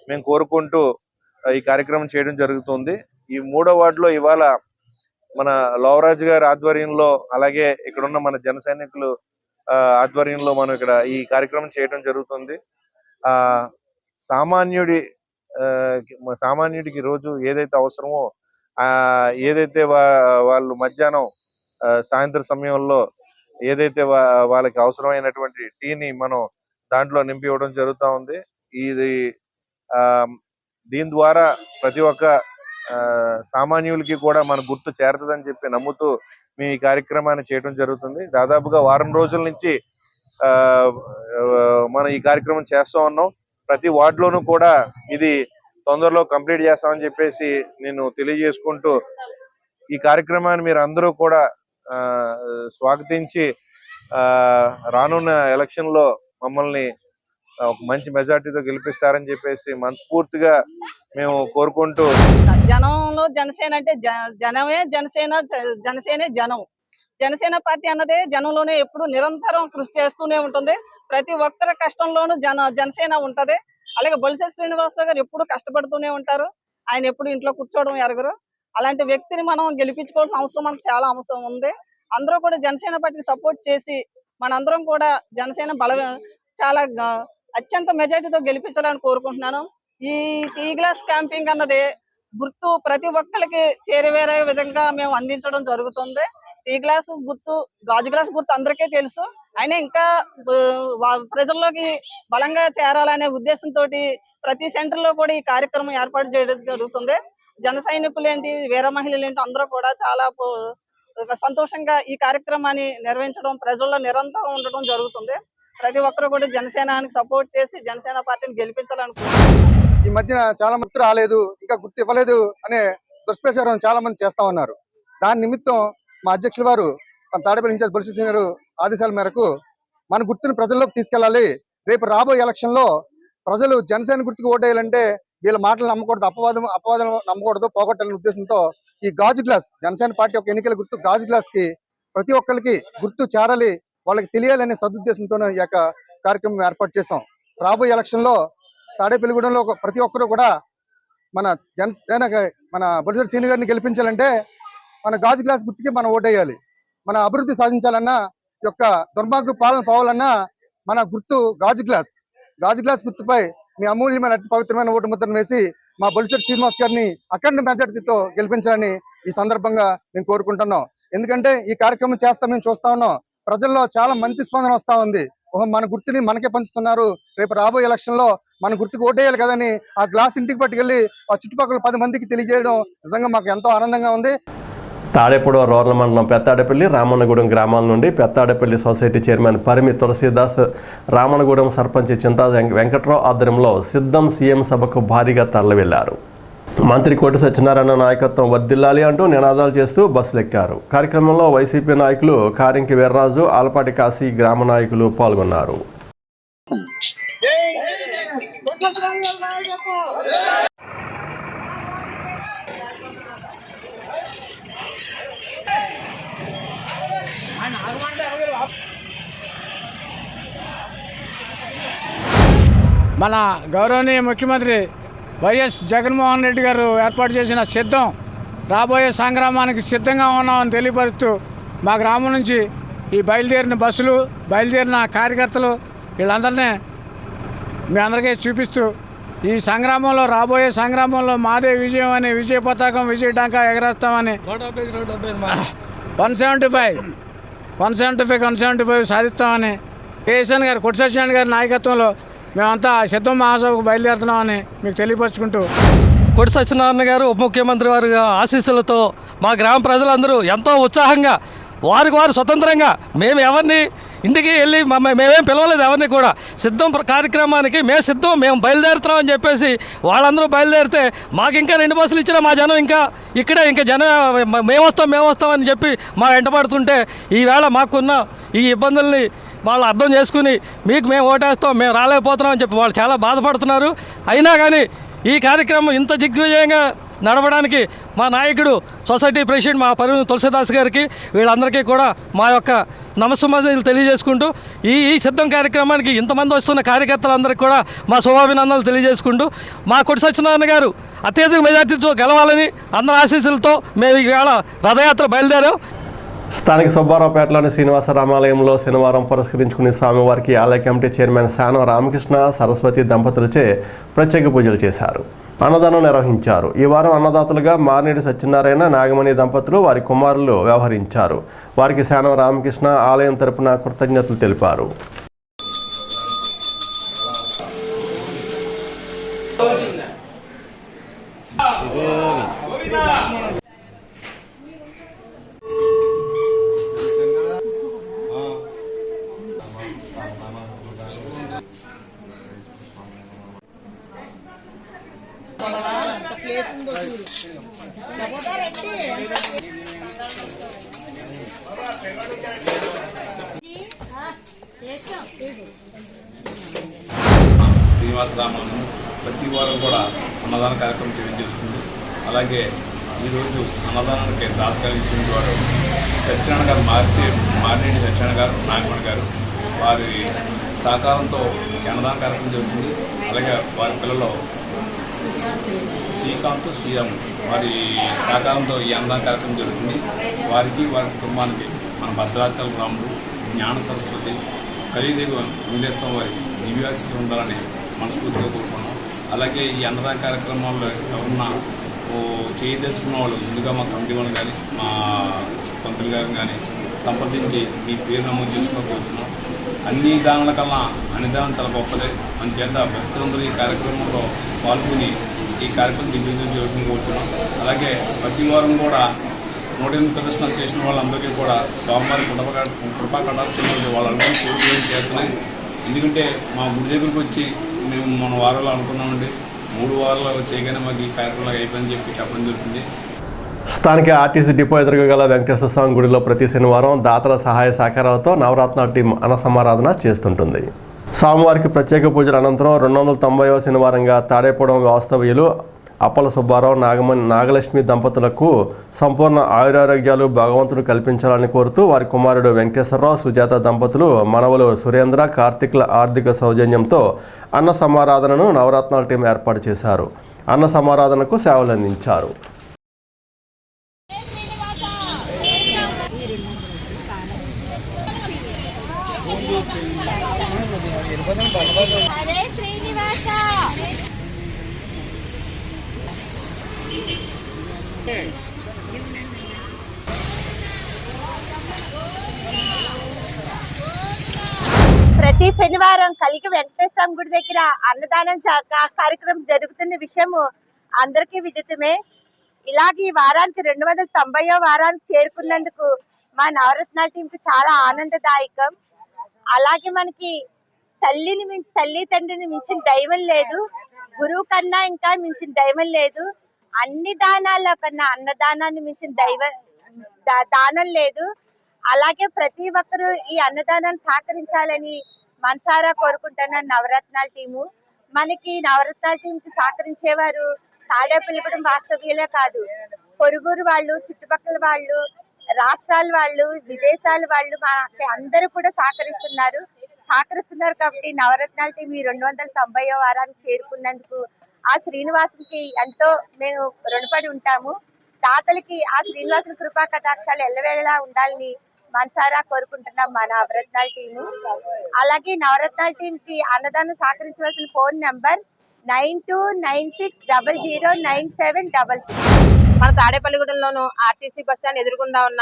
మేము కోరుకుంటూ ఈ కార్యక్రమం చేయడం జరుగుతుంది. ఈ 3వ వార్డులో ఇవాళ మన లోవరాజు గారి ఆధ్వర్యంలో అలాగే ఇక్కడున్న మన జన సైనికులు ఆధ్వర్యంలో మనం ఇక్కడ ఈ కార్యక్రమం చేయడం జరుగుతుంది. సామాన్యుడికి రోజు ఏదైతే అవసరమో ఏదైతే వాళ్ళు మధ్యాహ్నం సాయంత్రం సమయంలో ఏదైతే వాళ్ళకి అవసరమైనటువంటి టీని మనం దాంట్లో నింపి ఇవ్వడం జరుగుతూ ఉంది. దీని ద్వారా ప్రతి ఒక్క సామాన్యులకి కూడా మన గుర్తు చేరుతుందని చెప్పి నమ్ముతూ మేము ఈ కార్యక్రమాన్ని చేయడం జరుగుతుంది. దాదాపుగా వారం రోజుల నుంచి మనం ఈ కార్యక్రమం చేస్తూ ఉన్నాం. ప్రతి వార్డులోనూ కూడా ఇది తొందరలో కంప్లీట్ చేస్తామని చెప్పేసి నేను తెలియజేసుకుంటూ ఈ కార్యక్రమాన్ని మీరు అందరూ కూడా స్వాగతించి రానున్న ఎలక్షన్లో మమ్మల్ని ఒక మంచి మెజార్టీతో గెలిపిస్తారని చెప్పేసి మనస్ఫూర్తిగా మేము కోరుకుంటూ, జనంలో జనసేన అంటే జనమే జనసేన, జనసేనే జనం. జనసేన పార్టీ అన్నదే జనంలోనే ఎప్పుడు నిరంతరం కృషి చేస్తూనే ఉంటుంది. ప్రతి ఒక్కరి కష్టంలోనూ జనసేన ఉంటది. అలాగే బొలిశెట్టి శ్రీనివాసరావు గారు ఎప్పుడు కష్టపడుతూనే ఉంటారు. ఆయన ఎప్పుడు ఇంట్లో కూర్చోవడం ఎరగరు. అలాంటి వ్యక్తిని మనం గెలిపించుకోవాల్సిన అవసరం మనకు చాలా అవసరం ఉంది. అందరూ కూడా జనసేన పార్టీకి సపోర్ట్ చేసి మనందరం కూడా జనసేన చాలా అత్యంత మెజార్టీతో గెలిపించాలని కోరుకుంటున్నాను. ఈ టీ గ్లాస్ క్యాంపింగ్ అన్నది గుర్తు ప్రతి ఒక్కరికి చేరవేరే విధంగా మేము అందించడం జరుగుతుంది. టీ గ్లాస్ గుర్తు, గాజు గ్లాస్ గుర్తు అందరికీ తెలుసు. అయినా ఇంకా ప్రజల్లోకి బలంగా చేరాలనే ఉద్దేశంతో ప్రతి సెంటర్ లో కూడా ఈ కార్యక్రమం ఏర్పాటు చేయడం జరుగుతుంది. జన సైనికులు ఏంటి, వీర మహిళలు ఏంటి అందరూ కూడా చాలా సంతోషంగా ఈ కార్యక్రమాన్ని నిర్వహించడం, ప్రజల్లో నిరంతరం ఉండడం జరుగుతుంది. ప్రతి ఒక్కరు కూడా జనసేనానికి సపోర్ట్ చేసి జనసేన పార్టీని గెలిపించాలనుకుంటున్నారు. ఈ మధ్యన చాలా మంది రాలేదు, ఇంకా గుర్తు ఇవ్వలేదు అనే దుష్ప్రచారం చాలా మంది చేస్తా ఉన్నారు. దాని నిమిత్తం మా అధ్యక్షుల వారు తాడేపల్లి ఇన్ఛార్జ్ బొలిశెట్టి శ్రీనివాస్ గారు ఆదేశాల మేరకు మన గుర్తును ప్రజల్లోకి తీసుకెళ్లాలి. రేపు రాబోయే ఎలక్షన్ లో ప్రజలు జనసేన గుర్తుకు ఓటేయాలంటే వీళ్ళ మాటలు నమ్మకూడదు, అపవాదం నమ్మకూడదు, పోగొట్టాలనే ఉద్దేశంతో ఈ గాజు గ్లాస్, జనసేన పార్టీ ఒక ఎన్నికల గుర్తు గాజు గ్లాస్ కి ప్రతి ఒక్కరికి గుర్తు చేరాలి, వాళ్ళకి తెలియాలనే సదుద్దేశంతో ఈ యొక్క కార్యక్రమం ఏర్పాటు చేశాం. రాబోయే ఎలక్షన్ లో తాడేపల్లిగూడెంలో ప్రతి ఒక్కరు కూడా మన జనసేన మన బొలిశెట్టి శ్రీనివాస్ గారిని గెలిపించాలంటే మన గాజు గ్లాస్ గుర్తుకి మనం ఓటేయాలి. మన అభివృద్ధి సాధించాలన్నా, యొక్క దుర్మార్గ పాలన పోవాలన్నా మన గుర్తు గాజు గ్లాస్ గుర్తుపై మీ అమూల్యమైన అతి పవిత్రమైన ఓటు ముద్రను వేసి మా బొలిశెట్టి శ్రీనివాస్ గారిని అఖండ మెజార్టీతో గెలిపించాలని ఈ సందర్భంగా మేము కోరుకుంటున్నాం. ఎందుకంటే ఈ కార్యక్రమం మేము చూస్తా ఉన్నాం, ప్రజల్లో చాలా మంచి స్పందన వస్తా ఉంది. మన గుర్తుని మనకే పంచుతున్నారు, రేపు రాబోయే ఎలక్షన్ లో మన గుర్తుకు ఓటేయాలి కదని ఆ గ్లాస్ ఇంటికి పట్టుకెళ్లి ఆ చుట్టుపక్కల 10 మందికి తెలియజేయడం నిజంగా మాకు ఎంతో ఆనందంగా ఉంది. తాడేపూడి రూరల్ మండలం పెత్తాడపల్లి, రామన్నగూడెం గ్రామాల నుండి పెత్తాడపల్లి సొసైటీ చైర్మన్ పరిమి తులసీదాస్, రామన్నగూడెం సర్పంచ్ చింతా వెంకట్రావు ఆధ్వర్యంలో సిద్ధం సీఎం సభకు భారీగా తరలివెళ్లారు. మంత్రి కోటి సత్యనారాయణ నాయకత్వం వర్ధిల్లాలి అంటూ నినాదాలు చేస్తూ బస్సులెక్కారు. కార్యక్రమంలో వైసీపీ నాయకులు కారింకి వీర్రాజు, ఆలపాటి కాశీ, గ్రామ నాయకులు పాల్గొన్నారు. మన గౌరవనీయ ముఖ్యమంత్రి వైఎస్ జగన్మోహన్ రెడ్డి గారు ఏర్పాటు చేసిన సిద్ధం రాబోయే సంగ్రామానికి సిద్ధంగా ఉన్నామని తెలియపరుస్తూ మా గ్రామం నుంచి ఈ బయలుదేరిన బస్సులు, బయలుదేరిన కార్యకర్తలు వీళ్ళందరినీ మీ అందరికీ చూపిస్తూ ఈ సంగ్రామంలో, రాబోయే సంగ్రామంలో మాదే విజయం అని, విజయ పతాకం, విజయ డంకా ఎగరేస్తామని 175 సాధిస్తామని కేసీఆర్ గారు, కొట్టి సత్యనారాయణ గారి నాయకత్వంలో మేమంతా సిద్ధం మహాసభకు బయలుదేరుతున్నామని మీకు తెలియపరుచుకుంటూ, కొట్టి సత్యనారాయణ గారు ఉప ముఖ్యమంత్రి వారి ఆశీస్సులతో మా గ్రామ ప్రజలందరూ ఎంతో ఉత్సాహంగా వారికి వారు స్వతంత్రంగా, మేము ఎవరిని ఇంటికి వెళ్ళి మేమేం పిలవలేదు, ఎవరిని కూడా సిద్ధం కార్యక్రమానికి మేము సిద్ధం, మేము బయలుదేరుతున్నామని చెప్పేసి వాళ్ళందరూ బయలుదేరితే మాకు ఇంకా 2 బస్సులు ఇచ్చినా మా జనం ఇంకా జనం మేము వస్తామని చెప్పి మా వెంటబడుతుంటే ఈవేళ మాకున్న ఈ ఇబ్బందుల్ని వాళ్ళు అర్థం చేసుకుని మీకు మేము ఓటేస్తాం, మేము రాలేకపోతున్నాం అని చెప్పి వాళ్ళు చాలా బాధపడుతున్నారు. అయినా కానీ ఈ కార్యక్రమం ఇంత దిగ్విజయంగా నడవడానికి మా నాయకుడు, సొసైటీ ప్రెసిడెంట్ మా పరిమి తులసిదాస్ గారికి, వీళ్ళందరికీ కూడా మా యొక్క నమస్సుమలు తెలియజేసుకుంటూ ఈ సిద్ధం కార్యక్రమానికి ఇంతమంది వస్తున్న కార్యకర్తలందరికీ కూడా మా శుభాభినందనలు తెలియజేసుకుంటూ మా కొట్టి సత్యనారాయణ గారు అత్యధిక మెజార్టీతో గెలవాలని అందరి ఆశీస్సులతో మేము ఈవేళ రథయాత్ర బయలుదేరాం. స్థానిక సుబ్బారావుపేటలోని శ్రీనివాస రామాలయంలో శనివారం పురస్కరించుకుని స్వామివారికి ఆలయ కమిటీ చైర్మన్ శానం రామకృష్ణ సరస్వతి దంపతులచే ప్రత్యేక పూజలు చేశారు. అన్నదానం నిర్వహించారు. ఈ వారం అన్నదాతలుగా మార్నేడి సత్యనారాయణ, నాగమణి దంపతులు వారి కుమారులు వ్యవహరించారు. వారికి శానం రామకృష్ణ ఆలయం తరపున కృతజ్ఞతలు తెలిపారు. శ్రీనివాసరామాను ప్రతి వారం కూడా అన్నదాన కార్యక్రమం చేయడం జరుగుతుంది. అలాగే ఈరోజు అన్నదానానికి సహకరించిన వారు సత్యనారాయణ గారు, మార్నేడి సత్యనారాయణ గారు, నాగమణి గారు, వారి సహకారంతో అన్నదాన కార్యక్రమం జరుగుతుంది. అలాగే వారి పిల్లలు శ్రీకాంత్, శ్రీరామ్ వారి సహకారంతో ఈ అన్నదాన కార్యక్రమం జరుగుతుంది. వారికి, వారి కుటుంబానికి మన భద్రాచల రాముడు, జ్ఞాన సరస్వతి, కలిదేవి వెంకటేశ్వర వారి దివ్యాశీస్సులు ఉండాలని మనస్ఫూర్తిగా కోరుకున్నాం. అలాగే ఈ అన్నదాన కార్యక్రమాల్లో ఎవరన్నా చేయదలుచుకున్న వాళ్ళు ముందుగా మా కమిటీ వాళ్ళని కానీ, మా పంతులు గారిని కానీ సంప్రదించి మీ పేరు నమోదు చేసుకోకపోతున్నాం. అన్ని దానాల కన్నా అన్నదానం చాలా గొప్పదే. అందుచేత భక్తులందరూ ఈ కార్యక్రమంలో పాల్గొని ఈ కార్యక్రమం దిగ్విజయం చేసుకోవచ్చు. అలాగే ప్రతి వారం కూడా 108 ప్రదర్శనలు చేసిన వాళ్ళందరికీ కూడా స్వామివారి కృపా కటాక్షాలు వాళ్ళందరూ కోరికలు చేస్తున్నాయి. ఎందుకంటే మా గుడి దగ్గరికి వచ్చి మేము మన వారాలు అనుకున్నామండి, 3 వారాలు చేయగానే మాకు ఈ కార్యక్రమం అయిపోయిందని చెప్పి చెప్పడం జరుగుతుంది. స్థానిక ఆర్టీసీ డిపో ఎదురుగా గల వెంకటేశ్వర స్వామి గుడిలో ప్రతి శనివారం దాతల సహాయ సహకారాలతో నవరత్న టీం అన్న సమారాధన చేస్తుంటుంది. స్వామివారికి ప్రత్యేక పూజల అనంతరం 290వ శనివారంగా తాడేపూడం వాస్తవ్యులు అప్పల సుబ్బారావు, నాగలక్ష్మి దంపతులకు సంపూర్ణ ఆయురారోగ్యాలు భగవంతుడు కల్పించాలని కోరుతూ వారి కుమారుడు వెంకటేశ్వరరావు, సుజాత దంపతులు మనవలు సురేంద్ర, కార్తిక్ల ఆర్థిక సౌజన్యంతో అన్న సమారాధనను నవరత్నాల టీం ఏర్పాటు చేశారు. అన్న సమారాధనకు సేవలు అందించారు. ప్రతి శనివారం కలిగి వెంకటేశ్వర గుడి దగ్గర అన్నదానం కార్యక్రమం జరుగుతున్న విషయం అందరికీ విదితమే. ఇలాగే ఈ వారానికి 290వ వారానికి చేరుకున్నందుకు మా నవరత్నాల టీంకి చాలా ఆనందదాయకం. అలాగే మనకి తల్లి తండ్రిని మించిన దైవం లేదు, గురువు కన్నా ఇంకా మించిన దైవం లేదు, అన్ని దానాల కన్నా అన్నదానాన్ని మించిన దానం లేదు. అలాగే ప్రతి ఒక్కరూ ఈ అన్నదానాన్ని సహకరించాలని మనసారా కోరుకుంటున్న నవరత్నాల టీము. మనకి నవరత్నాల టీంకి సహకరించేవారు తాడేపల్లిగూడెం వాస్తవ్యులే కాదు, పొరుగురు వాళ్ళు, చుట్టుపక్కల వాళ్ళు, రాష్ట్రాల వాళ్ళు, విదేశాల వాళ్ళు మనకి అందరూ కూడా సహకరిస్తున్నారు కాబట్టి నవరత్నాల టీం ఈ 290వ వారానికి చేరుకున్నందుకు ఆ శ్రీనివాసునికి ఎంతో మేము రుణపడి ఉంటాము. దాతలకి ఆ శ్రీనివాసుని కృపా కటాక్షాలు ఎల్లవేళలా ఉండాలని మనసారా కోరుకుంటున్నాం మా నవరత్నాల టీము. అలాగే నవరత్నాల టీమ్ కి అన్నదానం సహకరించవలసిన ఫోన్ నంబర్ 9296009766. మన తాడేపల్లిగూడెంలోను ఆర్టీసీ బస్టాండ్ ఎదురుగుండా ఉన్న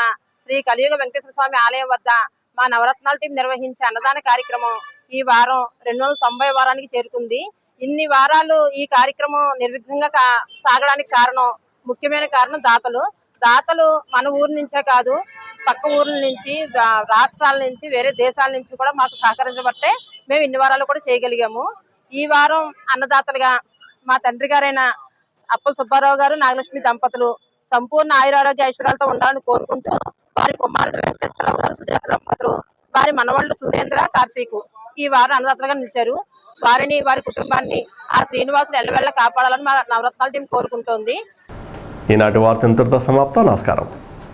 శ్రీ కలియుగ వెంకటేశ్వర స్వామి ఆలయం వద్ద మా నవరత్నాల టీం నిర్వహించే అన్నదాన కార్యక్రమం ఈ వారం 290 వారానికి చేరుకుంది. ఇన్ని వారాలు ఈ కార్యక్రమం నిర్విఘ్నంగా సాగడానికి ముఖ్యమైన కారణం దాతలు మన ఊరు నుంచే కాదు, పక్క ఊర్ల నుంచి, రాష్ట్రాల నుంచి, వేరే దేశాల నుంచి కూడా మాకు సహకరించబట్టే మేము ఇన్ని వారాలు కూడా చేయగలిగాము. ఈ వారం అన్నదాతలుగా మా తండ్రి గారైన అప్పల సుబ్బారావు గారు, నాగలక్ష్మి దంపతులు సంపూర్ణ ఆయురారోగ్య ఐశ్వర్యాలతో ఉండాలని కోరుకుంటూ, వారి కుమారుడు వెంకటేశ్వరరావు గారు, సుజాత దంపతులు, వారి మనవాళ్ళు సురేంద్ర, కార్తీక్ ఈ వారం అన్నదాతలుగా నిలిచారు. వారిని, వారి కుటుంబాన్ని ఆ శ్రీనివాసులు ఎల్లవెల్ల కాపాడాలని మా నవరత్నాల టీం కోరుకుంటోంది. ఈనాటి వార్త ఇంతటితో సమాప్తం. నమస్కారం.